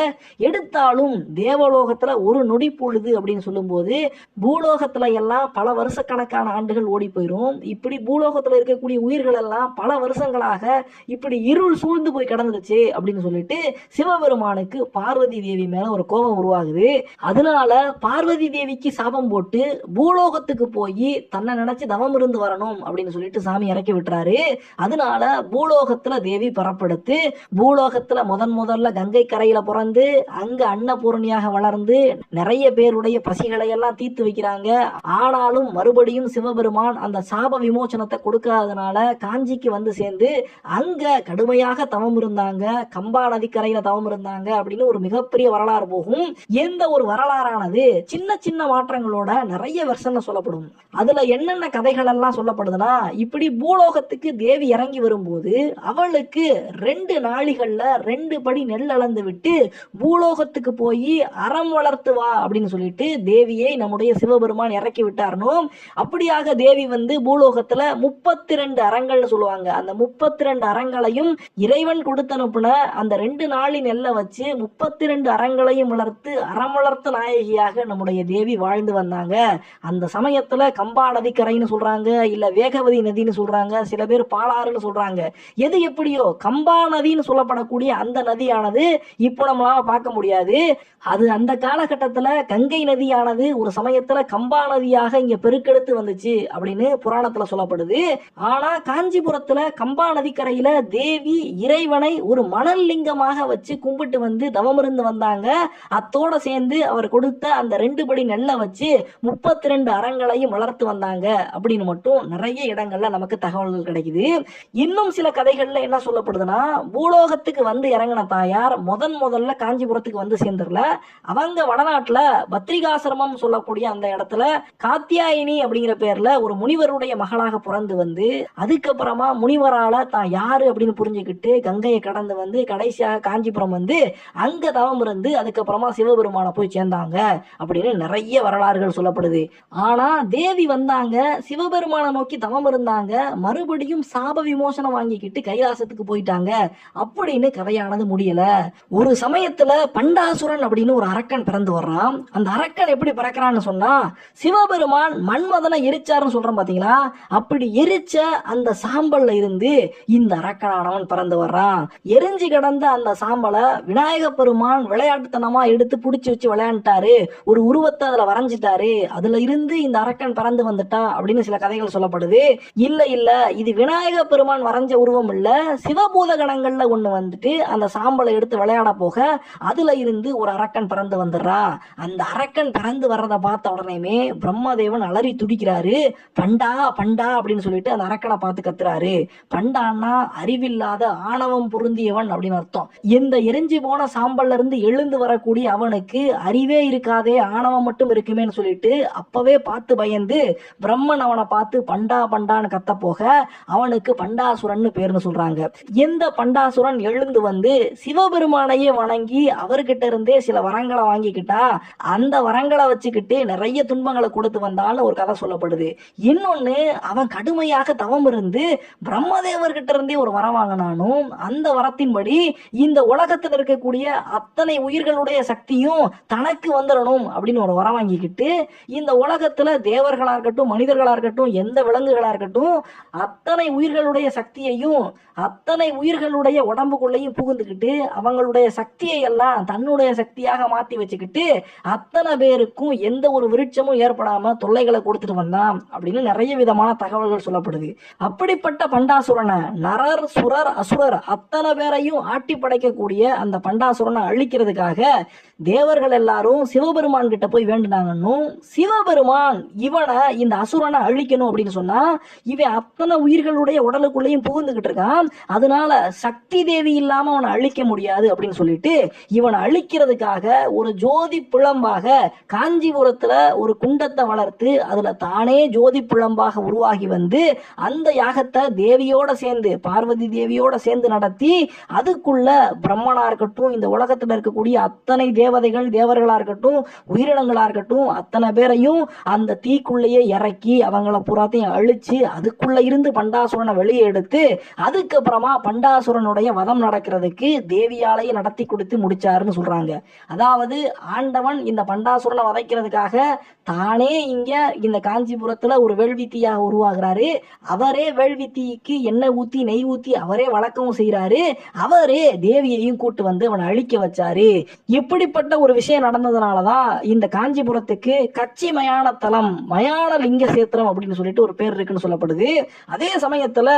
எடுத்தாலும் தேவலோகத்துல ஒரு நொடி பொழுது அப்படின்னு சொல்லும் போது பூலோகத்துல எல்லாம் பல வருஷக்கணக்கான ஆண்டுகள் ஓடி போயிரும். இப்படி பூலோகத்துல இருக்கக்கூடிய உயிர்கள் எல்லாம் பல வருஷங்களாக இப்படி இருள் சூழ்ந்து போய் கிடந்துருச்சு அப்படின்னு சொல்லிட்டு சிவபெருமானுக்கு பார்வதி தேவி மேல ஒரு கோபம் உருவாகுது. அதனால பார்வதி தேவிக்கு சாபம் போட்டு பூலோகத்துக்கு போய் தன்னை நினைச்சு தவம் இருந்து வரணும் அப்படின்னு சொல்லிட்டு சாமி இறக்கி விட்டுறாரு. அதனால பூலோகத்துல தேவி பரப்படுத்து பூலோகத்துல முதல்ல கங்கை கரையில பிறந்து அங்க அன்னபூரணியாக வளர்ந்து நிறைய பேருடைய பசிகளை எல்லாம் தீர்த்து வைக்கிறாங்க. ஆனாலும் மறுபடியும் சிவபெருமான் அந்த சாப விமோசனத்தை கொடுக்காதனால காஞ்சிக்கு வந்து சேர்ந்து அங்க கடுமையாக தவம் இருந்தாங்க, கம்பா நதிக்கரையில தவம் இருந்தாங்க அப்படின்னு ஒரு மிகப்பெரிய வரலாறு போகும். எந்த ஒரு வரலாறானது சின்ன சின்ன மாற்றங்களோட நிறைய வெர்ஷன்ல சொல்லப்படும். அதுல என்னென்ன கதைகள் எல்லாம் சொல்லப்படுதுன்னா, இப்படி பூலோகத்துக்கு தேவி இறங்கி வரும்போது அவளுக்கு 2 நாளிகள்ல 2 படி நெல் அளந்து விட்டு பூலோகத்துக்கு போய் அறம் வளர்த்து வா அப்படின்னு சொல்லிட்டு தேவியை நம்முடைய சிவபெருமான் இறக்கி விட்டாரணும். அப்படியாக தேவி வந்து பூலோகத்துல 32 அரங்கள்னு சொல்லுவாங்க. அந்த 32 அரங்களையும் இறைவன் கொடுத்து அனுப்புன அந்த 2 நாளின் நெல்லை வச்சு 32 அரங்களையும் வளர்த்து அறம் வளர்த்த நாயகியாக நம்முடைய தேவி வாழ்ந்து வந்தாங்க. அந்த சமயத்துல கம்பா நதிக்கரைன்னு சொல்றாங்க, இல்ல வேகவதி நதின்னு சொல்றாங்க, சில பேர் பாலாறுன்னு சொல்றாங்க. எது எப்படியோ கம்பா நதின்னு சொல்லப்படக்கூடிய அந்த நதியானது இப்போ நம்மளால பார்க்க முடியாது. அது அந்த காலகட்டத்துல கங்கை நதியானது ஒரு சமயத்துல கம்பா நதியாக இங்க பெருக்கெடுத்து வந்துச்சு அப்படின்னு புராணத்துல சொல்லப்படுது. ஆனா காஞ்சிபுரத்துல கம்பா நதிக்கரையில தேவி இறைவனை ஒரு மணல் லிங்கமாக வச்சு கும்பிட்டு வந்து தவமிருந்து வந்தாங்க. அத்தோட சேர்ந்து அவர் கொடுத்த அந்த 2 படி நெல்லை வச்சு 32 அரங்களையும் வளர்த்து வந்தாங்க அப்படின்னு மட்டும் நிறைய இடங்கள்ல நமக்கு தகவல்கள் கிடைக்குது. இன்னும் சில கதைகள்ல என்ன சொல்லப்படுதுன்னா, பூலோகத்துக்கு வந்து இறங்கின தாயார் முதல்ல காஞ்சிபுரத்துக்கு வந்து சேர்ந்துடல. அவங்க வடநாட்டுல பத்ரிகாசிரமம் சொல்லக்கூடிய அந்த இடத்துல காத்தியாயினி அப்படிங்கிற பேர்ல ஒரு முனிவருடைய மகளாக பிறந்து வந்து அதுக்கப்புறமா முனிவரால தான் யாரு அப்படின்னு புரிஞ்சுக்கிட்டு கங்கையை கடந்து வந்து கடைசியாக காஞ்சிபுரம் வந்து அங்க தவம் இருந்து அதுக்கப்புறமா சிவபெருமான போய் சேர்ந்தாங்க அப்படின்னு நிறைய வரலாறுகள் சொல்லப்படுது. ஆனா தேவி வந்தாங்க, சிவபெருமான நோக்கி தவம் இருந்தாங்க, மறுபடியும் சாப விமோசனம் வாங்கிக்கிட்டு கைலாசத்துக்கு போயிட்டாங்க அப்படின்னு கதையானது முடியல. ஒரு சமயத்துல பண்டாசுரன் அப்படின்னு ஒரு அரக்கன் பிறந்து வர்றான். அந்த அரக்கன் எப்படி பிறக்கிறான்னு சொன்னா, சிவபெருமான் மன்மதனை எரிச்சாருன்னு சொல்றோம் பாத்தீங்களா, அப்படி எரிச்ச அந்த சாம்பல்ல இருந்து இந்த அரக்கனானவன் பறந்து வர்றான். எரிஞ்சு கிடந்த அந்த சாம்பலை விநாயக பெருமான் விளையாட்டுத்தனமா எடுத்து பிடிச்சி வச்சு விளையாண்டாரு, ஒரு உருவத்தை அதுல வரைஞ்சிட்டாரு, அதுல இருந்து இந்த அரக்கன் பறந்து வந்துட்டான் அப்படின்னு சில கதைகள் சொல்லப்படுது. இல்ல இல்ல, இது விநாயக பெருமான் வரைஞ்ச உருவம் இல்ல, சிவபூத கணங்கள்ல ஒண்ணு வந்துட்டு அந்த சாம்பலை எடுத்து விளையாட போக அதுல இருந்து ஒரு அரக்கன் பறந்து வந்துடுறான். அந்த அரக்கன் பறந்து வர்றத பார்த்த உடனேமே பிரம்மதேவன் அலறி துடிக்கிறாரு. பண்டா பண்டா அப்படின்னு சொல்லிட்டு அந்த அரக்கனை பார்த்து கத்துறாரு. பண்டான்னா அறிவில்லாத ஆணவம் பொருந்தியவன் அப்படின்னு அர்த்தம். இந்த எரிஞ்சு போன சாம்பல்ல இருந்து எழுந்து வரக்கூடிய அவனுக்கு அறிவே இருக்காதே, ஆணவம் மட்டும் இருக்குமேன்னு சொல்லிட்டு அப்பவே பார்த்து பயந்து பிரம்மன் அவனை பார்த்து பண்டா பண்டான்னு கத்த போக அவனுக்கு பண்டாசுரன் பேர்னு சொல்றாங்க. எந்த பண்டாசுரன் எழுந்து வந்து சிவபெருமானையே வணங்கி அவர்கிட்ட இருந்தே சில வரங்களை வாங்கிக்கிட்டா, அந்த வரங்களை வச்சுக்கிட்டு நிறைய துன்பங்களை கொடுத்து வந்தான்னு ஒரு கதை சொல்லப்படுது. இன்னொன்னு, அவன் கடுமையாக தவம் இருந்து பிரம்மதேவர்கிட்ட இருந்தே ஒரு வரம் வாங்கினானும், அந்த வரத்தின்படி இந்த உலகத்தில் இருக்கக்கூடிய அத்தனை உயிர்களுடைய சக்தியும் தனக்கு வந்துடணும் அப்படின்னு ஒரு வரம் வாங்கிக்கிட்டு இந்த உலகத்துல தேவர்களா இருக்கட்டும், மனிதர்களா இருக்கட்டும், எந்த விலங்குகளா இருக்கட்டும், அத்தனை உயிர்களுடைய சக்தியையும் அத்தனை உயிர்களுடைய உடம்புக்குள்ளையும் புகுந்துக்கிட்டு அவங்களுடைய சக்தியை எல்லாம் தன்னுடைய சக்தியாக மாத்தி வச்சுக்கிட்டு அத்தனை பேருக்கும் எந்த ஒரு விருட்சமும் ஏற்படாம தொல்லைகளை கொடுத்துட்டு வந்தான் அப்படின்னு நிறைய விதமான தகவல்கள் சொல்லப்படுது. அப்படிப்பட்ட பண்டாசுரனை நரர் சுரர் அசுரர் அத்தனை பேரையும் ஆட்டி படைக்கக்கூடிய அந்த பண்டாசுரனை அழிக்கிறதுக்காக தேவர்கள் எல்லாரும் சிவபெருமான் கிட்ட போய் வேண்டினாங்கன்னு, சிவபெருமான் இவனை இந்த அசுரனை அழிக்கணும் அப்படின்னு சொன்னா இவன் அத்தனை உயிர்களுடைய உடலுக்குள்ளேயும் புகுந்துகிட்டு இருக்கான், அதனால சக்தி தேவி இல்லாம அவனை அழிக்க முடியாது அப்படின்னு சொல்லிட்டு இவனை அழிக்கிறதுக்காக ஒரு ஜோதி பிழம்பாக காஞ்சிபுரத்துல ஒரு குண்டத்தை வளர்த்து அதுல தானே ஜோதி பிழம்பாக உருவாகி வந்து அந்த யாகத்தை தேவியோட சேர்ந்து பார்வதி தேவியோட சேர்ந்து நடத்தி அதுக்குள்ள பிரம்மனா இருக்கட்டும், இந்த உலகத்துல இருக்கக்கூடிய அத்தனை தேவதைகள் தேவர்களா இருக்கட்டும், உயிரினங்களா இருக்கட்டும், அத்தனை பேரையும் அந்த தீக்குள்ளேயே இறக்கி அவங்கள புறாத்தையும் அழிச்சு அதுக்குள்ள இருந்து பண்டாசுரனை வெளியே எடுத்து அதுக்கப்புறமா பண்டாசுரனுடைய வதம் நடக்கிறதுக்கு தேவியாலையை நடத்தி கொடுத்து முடிச்சாருன்னு சொல்றாங்க. அதாவது ஆண்டவன் இந்த பண்டாசுரனை வதைக்கிறதுக்காக தானே இங்க இந்த காஞ்சிபுரத்துல ஒரு வேள்வித்தியாக உருவாகிறாரு. அவரே வேள்வித்திக்கு எண்ணெய் ஊத்தி நெய் ஊத்தி அவரே வழக்கமும் செய்யறாரு. அவரே தேவியையும் கூட்டு வந்து அவனை அழிக்க வச்சாரு. இப்படிப்பட்ட ஒரு விஷயம் நடந்ததுனாலதான் இந்த காஞ்சிபுரத்துக்கு கச்சி மயான தலம், மயான லிங்க சேத்திரம் அப்படின்னு சொல்லிட்டு ஒரு பேர் இருக்குன்னு சொல்லப்படுது. அதே சமயத்துல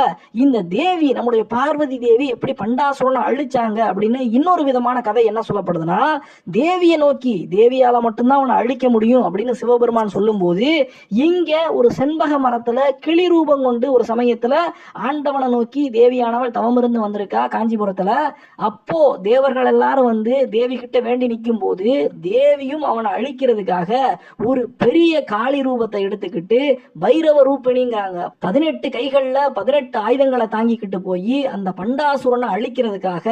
இந்த தேவி நம்முடைய பார்வதி தேவி எப்படி பண்டாசுரனை அழிச்சாங்க அப்படின்னு இன்னொரு விதமான கதை என்ன சொல்லப்படுதுன்னா, தேவியை நோக்கி தேவியால மட்டும்தான் அவனை அழிக்க முடியும் அப்படின்னு சிவபெருமான் சொல்லும் போது இங்க ஒரு செண்பக மரத்துல கிளி ரூபம் கொண்டு ஒரு சமயத்துல ஆண்டவனை நோக்கி தேவியானவள் தவம் இருந்து வந்திருக்கா காஞ்சிபுரத்துல. அப்போ தேவர்கள் எல்லாரும் வந்து தேவி கிட்ட வேண்டி நிற்கும் போது தேவியும் அவனை அழிக்கிறதுக்காக ஒரு பெரிய காளி ரூபத்தை எடுத்துக்கிட்டு பைரவ ரூபிணிங்கிறாங்க 18 கைகள்ல 18 ஆயுதங்களை தாங்கிக்கிட்டு போய் அந்த பண்டாசுரனை அழிக்கிறதுக்காக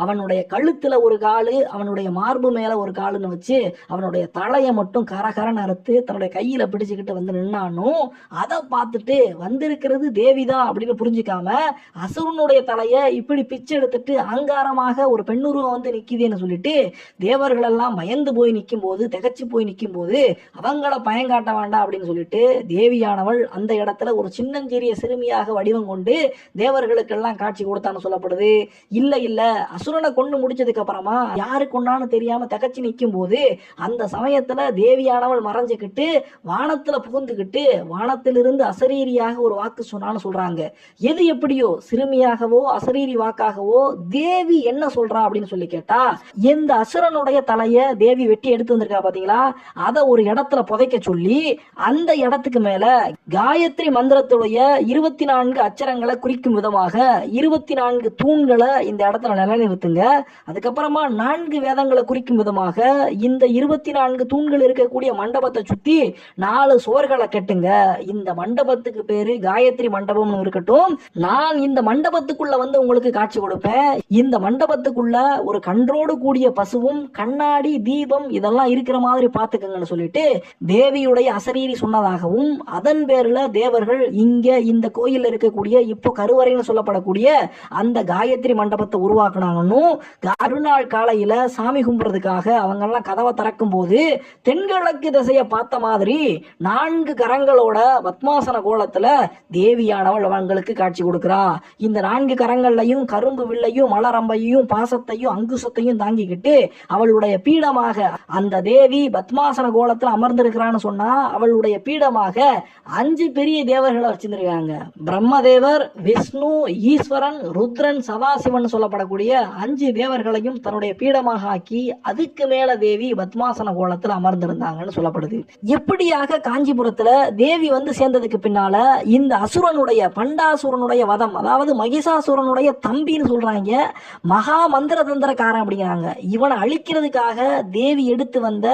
அவனுடைய கழுத்துல ஒரு காலு அவனுடைய மார்பு மேல ஒரு காலுன்னு வச்சு அவனுடைய தலையை மட்டும் கரகரன்னு அறுத்து தன்னுடைய கையில பிடிச்சுக்கிட்டு வந்து நின்னானும், அதை பார்த்துட்டு வந்திருக்கிறது தேவிதான் அப்படின்னு புரிஞ்சுக்காம அசுரனுடைய தலையை இப்படி பிச்சை எடுத்துட்டு அங்காரமாக ஒரு பெண்ணுருவம் வந்து நிக்குதுன்னு சொல்லிட்டு தேவர்கள் எல்லாம் பயந்து போய் நிற்கும் போது திகச்சு போய் நிற்கும் போது அவங்கள பயங்காட்ட வேண்டாம் அப்படின்னு சொல்லிட்டு தேவியானவள் அந்த இடத்துல ஒரு சின்னஞ்சிறிய சிறுமியாக வடிவம் கொண்டு தேவர்களுக்கெல்லாம் காட்சி கொடுத்தான்னு சொல்லப்படுது. இல்ல இல்ல, அசுரனை கொண்டு முடிச்சதுக்கு அப்புறமா யாரு கொண்டான்னு தெரியாம திகச்சு நிற்கும் போது அந்த சமயத்துல தேவியானவள் மறைஞ்சுக்கிட்டு வானத்துல புகுந்துக்கிட்டு வானத்திலிருந்து அசரீரியாக ஒரு வாக்கு சொன்னான்னு சொல்றாங்க. எது எப்படியோ சிறுமியாகவோ அசரீரி வாக்காகவோ தேவி என்ன சொல்றா அப்படின்னு சொல்லி கேட்டா, எந்த அசுரனுடைய தலைய தேவி வெட்டி எடுத்து வந்திருக்கா பாத்தீங்களா, அதை ஒரு இடத்துல புதைக்க சொல்லி அந்த இடத்துக்கு மேல காயத்ரி மந்திரத்துடைய 24 அச்சரங்களை குறிக்கும் விதமாக 24 தூண்களை இந்த இடத்துல நிலைநிறுத்துங்க. அதுக்கப்புறமா 4 வேதங்களை குறிக்கும் விதமாக இந்த 24 தூண்கள் இருக்கக்கூடிய மண்டபத்தை சுத்தி 4 சுவர்களை கட்டுங்க. இந்த மண்டபத்துக்கு பேரு காயத்ரி மண்டபம் இருக்கட்டும். நான் இந்த மண்டபத்துக்குள்ள வந்து உங்களுக்கு காட்சி கொடுப்பேன். இந்த மண்டபத்துக்குள்ள ஒரு கன்றோடு கூடிய பசுவும் கண்ணாடி தீபம் இதெல்லாம் இருக்கிற மாதிரி பாத்துக்கங்கன்னு சொல்லிட்டு தேவியுடைய அசரீரி சொன்னதாகவும் அதன் பேர்ல தேவர்கள் இங்க இந்த கோயில்ல இருக்கக்கூடிய இப்போ கருவறைன்னு சொல்லப்படக்கூடிய அந்த காயத்ரி மண்டபத்தை உருவாக்குனாங்கன்னு மறுநாள் காலையில சாமி கும்பிடுறதுக்காக அவங்க எல்லாம் கதவை திறக்கும் போது தென்கிழக்கு திசையை பார்த்த மாதிரி 4 கரங்களோட பத்மாசன கோலத்துல காஞ்சிபுரத்துல தேவியானவள் அவங்களுக்கு காட்சி கொடுக்கிறா. இந்த 4 கரங்கள்லையும் கரும்பு வில்லையும் மலரம்பையும் பாசத்தையும் அங்குசத்தையும் தாங்கிக்கிட்டு அவளுடைய பீடமாக அந்த தேவி பத்மாசன கோலத்துல அமர்ந்திருக்கிறான்னு சொன்னா அவளுடைய பீடமாக 5 பெரிய தேவர்களை வச்சிருக்காங்க. பிரம்மதேவர், விஷ்ணு, ஈஸ்வரன், ருத்ரன், சதாசிவன் சொல்லப்படக்கூடிய 5 தேவர்களையும் தன்னுடைய பீடமாக ஆக்கி அதுக்கு மேல தேவி பத்மாசன கோலத்துல அமர்ந்திருந்தாங்கன்னு சொல்லப்படுது. எப்படியாக காஞ்சிபுரத்துல தேவி வந்து சேர்ந்ததுக்கு பின்னால இந்த அசுரனுடைய பண்டாசுரனுடைய வதம், அதாவது மகிஷாசுரனுடைய தம்பின்னு சொல்றாங்க, மகா மந்திர தந்திரக்காரன் அப்படிங்கிறாங்க. இவனை அழிக்கிறதுக்காக தேவி எடுத்து வந்த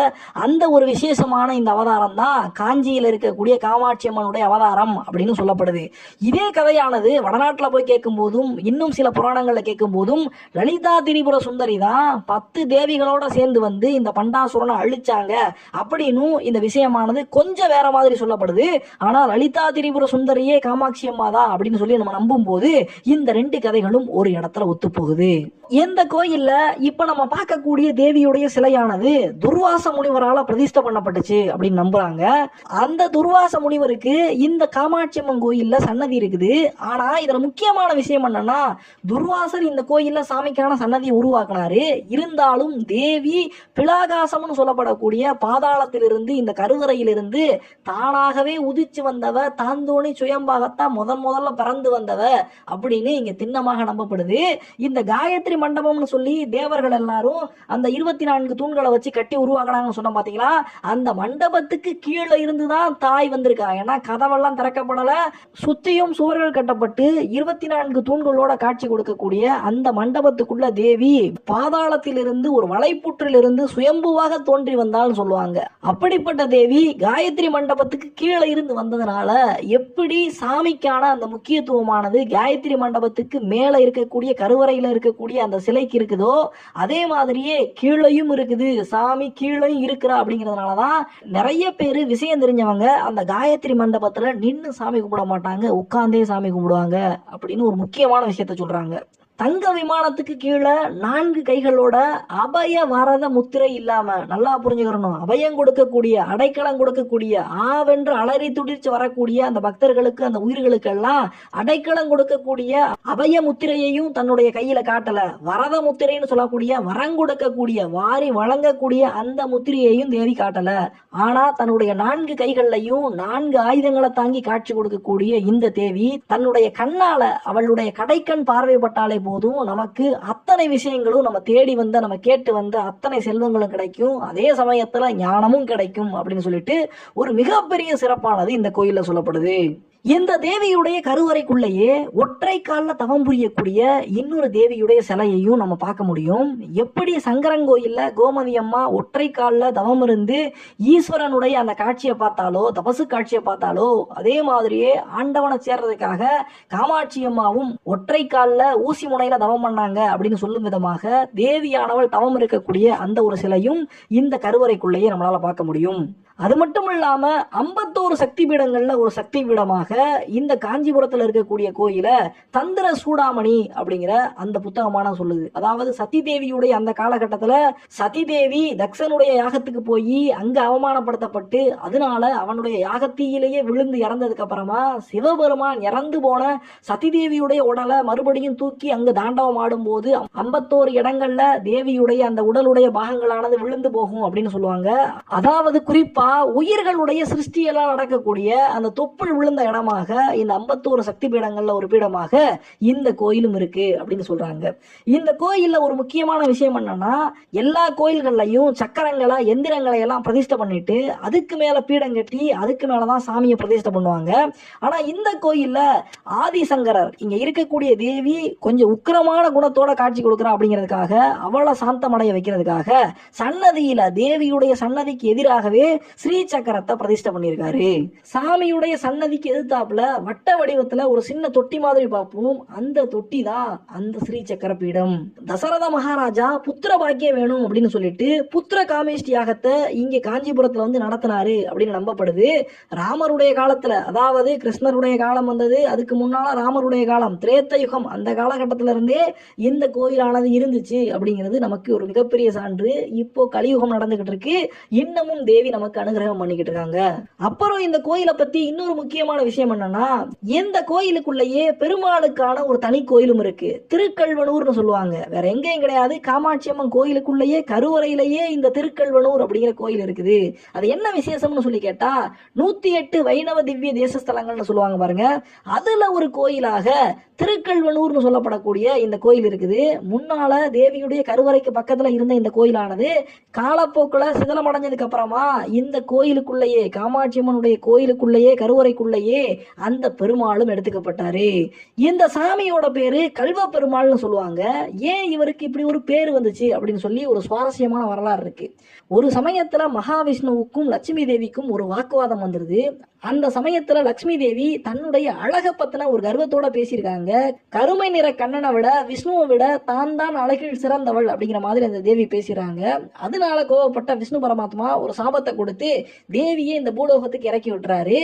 அந்த ஒரு விசேஷமான இந்த அவதாரம் தான் காஞ்சியில் இருக்கக்கூடிய காமாட்சி அம்மனுடைய அவதாரம் அப்படின்னு சொல்லப்படுது. இதே கதையானது வடநாட்டில் போய் கேட்கும் போதும் இன்னும் சில புராணங்கள்ல கேட்கும் போதும் லலிதா திரிபுர சுந்தரி தான் 10 தேவிகளோட சேர்ந்து வந்து இந்த பண்டாசுரனை அழிச்சாங்க அப்படின்னு இந்த விஷயமானது கொஞ்சம் வேற மாதிரி சொல்லப்படுது. ஆனா லலிதா திரிபுர சுந்தரியே காமாட்சி அம்மா தான் அப்படின்னு சொல்லி நம்ம நம்பும் போது இந்த 2 கதைகளும் ஒரு இடத்துல ஒத்து போகுது. எந்த கோயில்ல இப்ப நம்ம பார்க்கக்கூடிய தேவியுடைய சிலையானது துர்வாச முனிவரால பிரதிஷ்டை பண்ணப்பட்டுச்சு அப்படின்னு நம்புறாங்க. அந்த துர்வாச முனிவருக்கு இந்த காமாட்சி அம்மன் கோயில்ல சன்னதி இருக்குது. ஆனா இதுல முக்கியமான விஷயம் என்னன்னா, துர்வாசர் இந்த கோயில்ல சாமிக்கான சன்னதியை உருவாக்கினாரு. இருந்தாலும் தேவி பிளாகாசம்னு சொல்லப்படக்கூடிய பாதாளத்திலிருந்து இந்த கருவறையிலிருந்து தானாகவே உதிச்சு வந்தவ, தாந்தோணி சுயம்பாகத்தான் முதல்ல பிறந்து வந்தவ அப்படின்னு இங்க திண்ணமாக நம்பப்படுது. இந்த காயத்ரி மண்டபம்னு சொல்லி தேவர்கள் எல்லாரும் அந்த 24 தூண்களை வச்சு கட்டி உருவாக்குனாங்கன்னு சொன்ன பாத்தீங்களா, அந்த மண்டபத்துக்கு கீழே இருந்துதான் தாய் வந்திருக்கா. ஏன்னா கதவெல்லாம் திறக்கப்படல, சுத்தியும் சுவர்கள் கட்டப்பட்டு 24 தூண்களோட காட்சி கொடுக்கக்கூடிய அந்த மண்டபத்துக்குள்ள தேவி பாதாளத்திலிருந்து ஒரு வளைப்புற்றிலிருந்து சுயம்புவாக தோன்றி வந்தாலும் சொல்லுவாங்க. அப்படிப்பட்ட தேவி காயத்ரி மண்டபத்துக்கு கீழே இருந்து வந்ததுனால எப்படி சாமிக்கான அந்த முக்கியத்துவமானது காயத்ரி மண்டபத்துக்கு மேல இருக்கக்கூடிய கருவறையில இருக்கக்கூடிய அந்த சிலைக்கு இருக்குதோ அதே மாதிரியே கீழையும் இருக்குது, சாமி கீழையும் இருக்கிறா. அப்படிங்கிறதுனாலதான் நிறைய பேரு விஷயம் தெரிஞ்சவங்க அந்த காயத்ரி மண்டபத்துல நின்று சாமி கும்பிட மாட்டாங்க, உட்கார்ந்தே சாமி கும்பிடுவாங்க அப்படின்னு ஒரு முக்கியமான விஷயத்த சொல்றாங்க. தங்க விமானத்துக்கு கீழே 4 கைகளோட அபய வரத முத்திரை இல்லாம, நல்லா புரிஞ்சுக்கிறணும், அபயம் கொடுக்கக்கூடிய அடைக்கலம் கொடுக்கக்கூடிய ஆவென்று அலறி துடிச்சு வரக்கூடிய அந்த பக்தர்களுக்கு அந்த உயிர்களுக்கு எல்லாம் அடைக்கலம் கொடுக்கக்கூடிய அபய முத்திரையையும் தன்னுடைய கையில காட்டல. வரத முத்திரைன்னு சொல்லக்கூடிய வரம் கொடுக்கக்கூடிய வாரி வழங்கக்கூடிய அந்த முத்திரையையும் தேவி காட்டல. ஆனா தன்னுடைய 4 கைகள்லையும் 4 ஆயுதங்களை தாங்கி காட்சி கொடுக்கக்கூடிய இந்த தேவி தன்னுடைய கண்ணால அவளுடைய கடைக்கண் பார்வைப்பட்டாலே போதும் நமக்கு அத்தனை விஷயங்களும் நம்ம தேடி வந்த நம்ம கேட்டு வந்த அத்தனை செல்வங்களும் கிடைக்கும், அதே சமயத்துல ஞானமும் கிடைக்கும் அப்படின்னு சொல்லிட்டு ஒரு மிகப்பெரிய சிறப்பானது இந்த கோயில்ல சொல்லப்படுது. இந்த தேவியுடைய கருவறைக்குள்ளேயே ஒற்றை கால்ல தவம் புரியக்கூடிய இன்னொரு தேவியுடைய சிலையையும் நம்ம பார்க்க முடியும். எப்படி சங்கரங்கோயில்ல கோமதி அம்மா ஒற்றை கால்ல தவம் இருந்து ஈஸ்வரனுடைய அந்த காட்சியை பார்த்தாலோ, தபசு காட்சியை பார்த்தாலோ, அதே மாதிரியே ஆண்டவனை சேர்றதுக்காக காமாட்சி அம்மாவும் ஒற்றை கால்ல ஊசி முனையில தவம் பண்ணாங்க அப்படின்னு சொல்லும் விதமாக தேவியானவள் தவம் இருக்கக்கூடிய அந்த ஒரு சிலையும் இந்த கருவறைக்குள்ளேயே நம்மளால பார்க்க முடியும். அது மட்டும் இல்லாம 51 சக்தி பீடங்கள்ல ஒரு சக்தி பீடமாக இந்த காஞ்சிபுரத்துல இருக்கக்கூடிய கோயில தந்திர சூடாமணி அப்படிங்கிற அந்த புத்தகமான சொல்லுது. அதாவது சதி தேவியுடைய அந்த காலகட்டத்துல சதி தேவி தக்ஷனுடைய யாகத்துக்கு போய் அங்க அவமானப்படுத்தப்பட்டு அதனால அவனுடைய யாகத்தீயிலேயே விழுந்து இறந்ததுக்கு அப்புறமா சிவபெருமான் இறந்து போன சதி தேவியுடைய உடலை மறுபடியும் தூக்கி அங்கு தாண்டவம் ஆடும் போது 51 இடங்கள்ல தேவியுடைய அந்த உடலுடைய பாகங்களானது விழுந்து போகும் அப்படின்னு சொல்லுவாங்க. அதாவது குறிப்பா உயிர்களுடைய சிருஷ்டியெல்லாம் நடக்கக்கூடிய அந்த தொப்புள் விழுந்த இடமாக இந்த 51 சக்தி பீடங்கள்ல ஒரு பீடமாக இந்த கோயிலும் இருக்கு அப்படின்னு சொல்றாங்க. இந்த கோயில்ல ஒரு முக்கியமான விஷயம் என்னன்னா, எல்லா கோயில்கள்லையும் சக்கரங்களை எந்திரங்களை எல்லாம் பிரதிஷ்டை பண்ணிட்டு அதுக்கு மேல பீடம் கட்டி அதுக்கு மேலதான் சாமியை பிரதிஷ்டை பண்ணுவாங்க. ஆனா இந்த கோயில்ல ஆதிசங்கரர் இங்க இருக்கக்கூடிய தேவி கொஞ்சம் உக்கிரமான குணத்தோட காட்சி கொடுக்குறா அப்படிங்கிறதுக்காக அவளை சாந்தமடைய வைக்கிறதுக்காக சன்னதியில தேவியுடைய சன்னதிக்கு எதிராகவே ஸ்ரீ சக்கரத்தை பிரதிஷ்டை பண்ணியிருக்காரு. சாமியுடைய சன்னதிக்கு எதிர்த்தாப்புல வட்ட வடிவத்துல ஒரு சின்ன தொட்டி மாதிரி பார்ப்போம், அந்த தொட்டி தான் அந்த ஸ்ரீ சக்கர பீடம். தசரத மகாராஜா புத்திர பாக்கியம் வேணும் அப்படின்னு சொல்லிட்டு புத்திர காமேஷ்டி யாகத்தை இங்க காஞ்சிபுரத்துல வந்து நடத்தினாரு அப்படின்னு நம்பப்படுது. ராமருடைய காலத்துல, அதாவது கிருஷ்ணருடைய காலம் வந்தது, அதுக்கு முன்னால ராமருடைய காலம் திரேத்த யுகம், அந்த காலகட்டத்தில இருந்தே இந்த கோயிலானது இருந்துச்சு அப்படிங்கிறது நமக்கு ஒரு மிகப்பெரிய சான்று. இப்போ கலியுகம் நடந்துகிட்டு இருக்கு, இன்னமும் தேவி நமக்கு நமக்கு அனுகிரகம் பண்ணிக்கிட்டு இருக்காங்க. அப்புறம் இந்த கோயிலை பத்தி இன்னொரு முக்கியமான விஷயம் என்னன்னா, இந்த கோயிலுக்குள்ளேயே பெருமாளுக்கான ஒரு தனி கோயிலும் இருக்கு. திருக்கல்வனூர்னு சொல்லுவாங்க. வேற எங்கேயும் கிடையாது. காமாட்சி அம்மன் கோயிலுக்குள்ளேயே கருவறையிலேயே இந்த திருக்கல்வனூர் அப்படிங்கிற கோயில் இருக்குது. அது என்ன விசேஷம்னு சொல்லி கேட்டா, 108 வைணவ திவ்ய தேசஸ்தலங்கள்னு சொல்லுவாங்க பாருங்க. அதுல ஒரு கோயிலாக திருக்கல்வனூர்னு சொல்லப்படக்கூடிய இந்த கோயில் இருக்குது. முன்னால தேவியுடைய கருவறைக்கு பக்கத்துல இருந்த இந்த கோயிலானது காலப்போக்கில் சிதலமடைஞ்சதுக்கு அப்புறமா இந்த கோயிலுக்குள்ளேயே, காமாட்சி அம்மனுடைய கோயிலுக்குள்ளேயே, கருவறைக்குள்ளேயே அந்த பெருமாளும் எடுத்துக்கப்பட்டாரு. இந்த சாமியோட பேரு கல்வ பெருமாள்னு சொல்லுவாங்க. ஏன் இவருக்கு இப்படி ஒரு பேர் வந்துச்சு அப்படின்னு சொல்லி ஒரு சுவாரஸ்யமான வரலாறு இருக்கு. ஒரு சமயத்துல மகாவிஷ்ணுவுக்கும் லட்சுமி தேவிக்கும் ஒரு வாக்குவாதம் வந்துருது. அந்த சமயத்துல லட்சுமி தேவி தன்னுடைய அழக பத்தின ஒரு கர்வத்தோட பேசியிருக்காங்க. கருமை நிற கண்ணனை விட, விஷ்ணுவை விட தான் தான் அழகில் சிறந்தவள் அப்படிங்கிற மாதிரி அந்த தேவி பேசுறாங்க. அதனால கோவப்பட்ட விஷ்ணு பரமாத்மா ஒரு சாபத்தை கொடுத்து தேவியை இந்த பூலோகத்துக்கு இறக்கி விட்டுறாரு.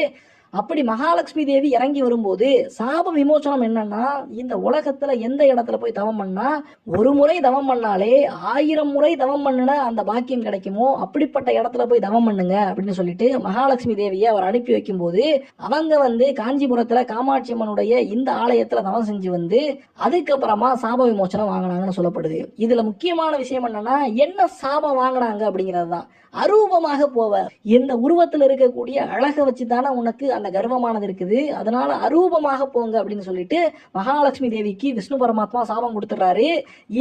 அப்படி மகாலட்சுமி தேவி இறங்கி வரும்போது சாப விமோசனம் என்னன்னா, இந்த உலகத்துல எந்த இடத்துல போய் தவம் பண்ணா ஒரு முறை தவம் பண்ணாலே 1000 முறை தவம் பண்ணின அந்த பாக்கியம் கிடைக்குமோ அப்படிப்பட்ட இடத்துல போய் தவம் பண்ணுங்க அப்படின்னு சொல்லிட்டு மகாலட்சுமி தேவியை அவர் அனுப்பி வைக்கும் போது அவங்க காஞ்சிபுரத்துல காமாட்சி அம்மனுடைய இந்த ஆலயத்துல தவம் செஞ்சு அதுக்கப்புறமா சாப விமோசனம் வாங்கினாங்கன்னு சொல்லப்படுது. இதுல முக்கியமான விஷயம் என்னன்னா, என்ன சாபம் வாங்கினாங்க அப்படிங்கிறது தான். அரூபமாக போவ, இந்த உருவத்தில் இருக்கக்கூடிய அழகை வச்சு தானே உனக்கு அந்த கர்வமானது இருக்குது, அதனால அரூபமாக போங்க அப்படின்னு சொல்லிட்டு மகாலட்சுமி தேவிக்கு விஷ்ணு பரமாத்மா சாபம் கொடுத்துறாரு.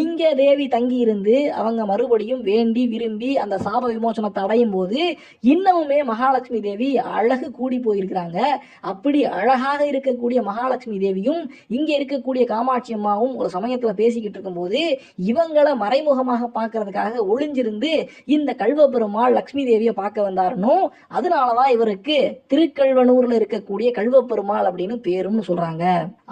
இங்க தேவி தங்கி இருந்து அவங்க மறுபடியும் வேண்டி விரும்பி அந்த சாப விமோசனத்தை அடையும் போது இன்னமுமே மகாலட்சுமி தேவி அழகு கூடி போயிருக்கிறாங்க. அப்படி அழகாக இருக்கக்கூடிய மகாலட்சுமி தேவியும் இங்க இருக்கக்கூடிய காமாட்சி அம்மாவும் ஒரு சமயத்துல பேசிக்கிட்டு இருக்கும் போது இவங்களை மறைமுகமாக பார்க்கறதுக்காக ஒளிஞ்சிருந்து இந்த கல்வ பெருமாள் லட்சுமி தேவியை பார்க்க வந்தாருன்னு, அதனாலதான் இவருக்கு திருக்கல்வனூர்ல இருக்கக்கூடிய கல்வ பெருமாள் அப்படின்னு பேரும்னு சொல்றாங்க.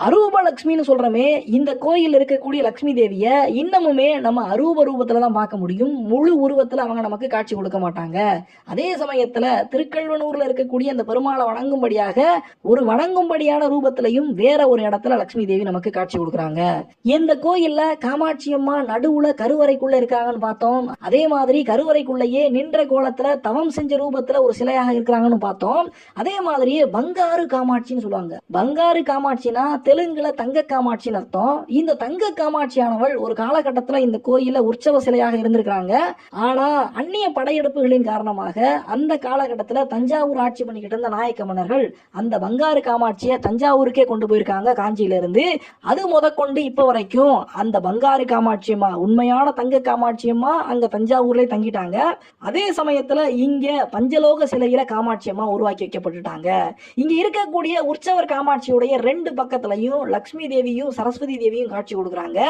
அரூப லட்சுமின்னு சொல்றமே, இந்த கோயில் இருக்கக்கூடிய லட்சுமி தேவிய இன்னமுமே நம்ம அரூப ரூபத்துலதான் பார்க்க முடியும். முழு உருவத்துல அவங்க நமக்கு காட்சி கொடுக்க மாட்டாங்க. அதே சமயத்துல திருக்கல்வனூர்ல இருக்கக்கூடிய அந்த பெருமாளை வணங்கும்படியாக ஒரு வணங்கும்படியான ரூபத்திலையும் வேற ஒரு இடத்துல லட்சுமி தேவி நமக்கு காட்சி கொடுக்குறாங்க. இந்த கோயில்ல காமாட்சி அம்மா நடுவுல கருவறைக்குள்ள இருக்காங்கன்னு பார்த்தோம். அதே மாதிரி கருவறைக்குள்ளேயே நின்ற கோலத்துல தவம் செஞ்ச ரூபத்துல ஒரு சிலையாக இருக்கிறாங்கன்னு பார்த்தோம். அதே மாதிரி பங்காரு காமாட்சின்னு சொல்லுவாங்க. பங்காரு காமாட்சினா தெலுங்குல தங்க காமாட்சின்னு அர்த்தம். இந்த தங்க காமாட்சியானவள் ஒரு காலகட்டத்துல இந்த கோயில உற்சவ சிலையாக இருந்திருக்கிறாங்க. ஆனா அந்நிய படையெடுப்புகளின் காரணமாக அந்த காலகட்டத்துல தஞ்சாவூர் ஆட்சி பண்ணிக்கிட்டு இருந்த நாயக்க மன்னர்கள் அந்த பங்காரு காமாட்சியை தஞ்சாவூருக்கே கொண்டு போயிருக்காங்க காஞ்சியில இருந்து. அது முதற்கொண்டு இப்ப வரைக்கும் அந்த பங்காரு காமாட்சியம்மா, உண்மையான தங்க காமாட்சியம்மா அங்க தஞ்சாவூர்ல தங்கிட்டாங்க. அதே சமயத்துல இங்க பஞ்சலோக சிலையில காமாட்சி அம்மா உருவாக்கி வைக்கப்பட்டுட்டாங்க. இங்க இருக்கக்கூடிய உற்சவர் காமாட்சியுடைய 2 பக்கத்துலயும் லட்சுமி தேவியும் சரஸ்வதி தேவியும் காட்சி கொடுக்குறாங்க.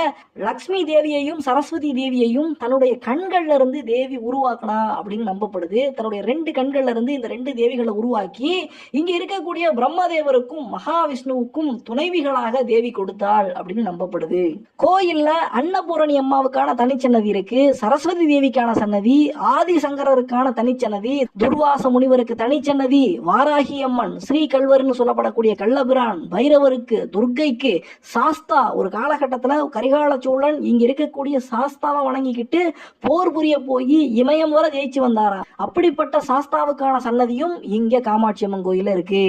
லட்சுமி தேவியையும் சரஸ்வதி தேவியையும் தன்னுடைய கண்கள்ல இருந்து தேவி உருவாக்கினா அப்படின்னு நம்பப்படுது. தன்னுடைய 2 கண்கள்ல இருந்து இந்த 2 தேவிகளை உருவாக்கி இங்க இருக்கக்கூடிய பிரம்மதேவருக்கும் மகாவிஷ்ணுவுக்கும் துணைவிகளாக தேவி கொடுத்தாள் அப்படின்னு நம்பப்படுது. கோயில்ல அன்னபூரணி அம்மாவுக்கான தனிச்சன்னதி இருக்கு, சரஸ்வதி தேவிக்கான சன்னதி, ஆதி சங்கரருக்கான தனிச்சன்னதி, துர்வாச முனிவருக்கு தனிச்சன்னதி, வாராகி அம்மன், ஸ்ரீ கல்வர்னு சொல்லப்படக்கூடிய கள்ளபிரான், பைரவருக்கு, துர்க்கைக்கு, சாஸ்தா, ஒரு காலகட்டத்துல கரிகால சோழன் இங்க இருக்கக்கூடிய சாஸ்தாவை வணங்கிக்கிட்டு போர் புரிய போய் இமயம் வர ஜெயிச்சு வந்தாராம். அப்படிப்பட்ட சாஸ்தாவுக்கான சன்னதியும் இங்க காமாட்சி அம்மன் கோயில்ல இருக்கு.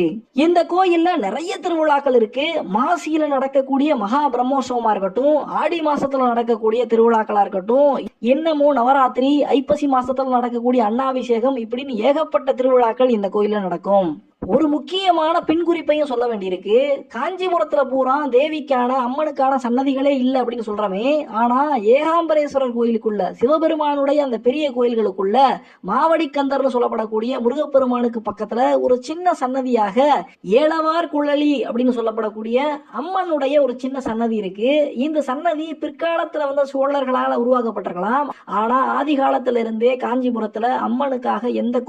இந்த கோயில்ல நிறைய திருவிழாக்கள் இருக்கு. மாசியில நடக்கக்கூடிய மகா பிரம்மோற்சவமா இருக்கட்டும், ஆடி மாசத்துல நடக்கக்கூடிய திருவிழாக்களா இருக்கட்டும், இன்னமும் நவராத்திரி, ஐப்பசி மாசத்துல நடக்கக்கூடிய அன்னாபிஷேகம், இப்படின்னு ஏகப்பட்ட திருவிழாக்கள் இந்த கோயில்ல நடக்கும். ஒரு முக்கியமான பின்குறிப்பையும் சொல்ல வேண்டியிருக்கு. காஞ்சிபுரத்துல பூரா தேவிக்கான அம்மனுக்கான சன்னதிகளே இல்லை அப்படின்னு சொல்றமே, ஆனா ஏகாம்பரேஸ்வரர் கோயிலுக்குள்ள, சிவபெருமானுடைய அந்த பெரிய கோயில்களுக்குள்ள மாவடிக்கந்தர்னு சொல்லப்படக்கூடிய முருகப்பெருமானுக்கு பக்கத்துல ஒரு சின்ன சன்னதியாக ஏலவார் குழலி அப்படின்னு சொல்லப்படக்கூடிய அம்மனுடைய ஒரு சின்ன சன்னதி இருக்கு. இந்த சன்னதி பிற்காலத்துல வந்த சோழர்களால் உருவாக்கப்பட்டிருக்கலாம். ஆனா ஆதி காலத்துல இருந்தே காஞ்சிபுரத்துல அம்மனுக்காக எந்த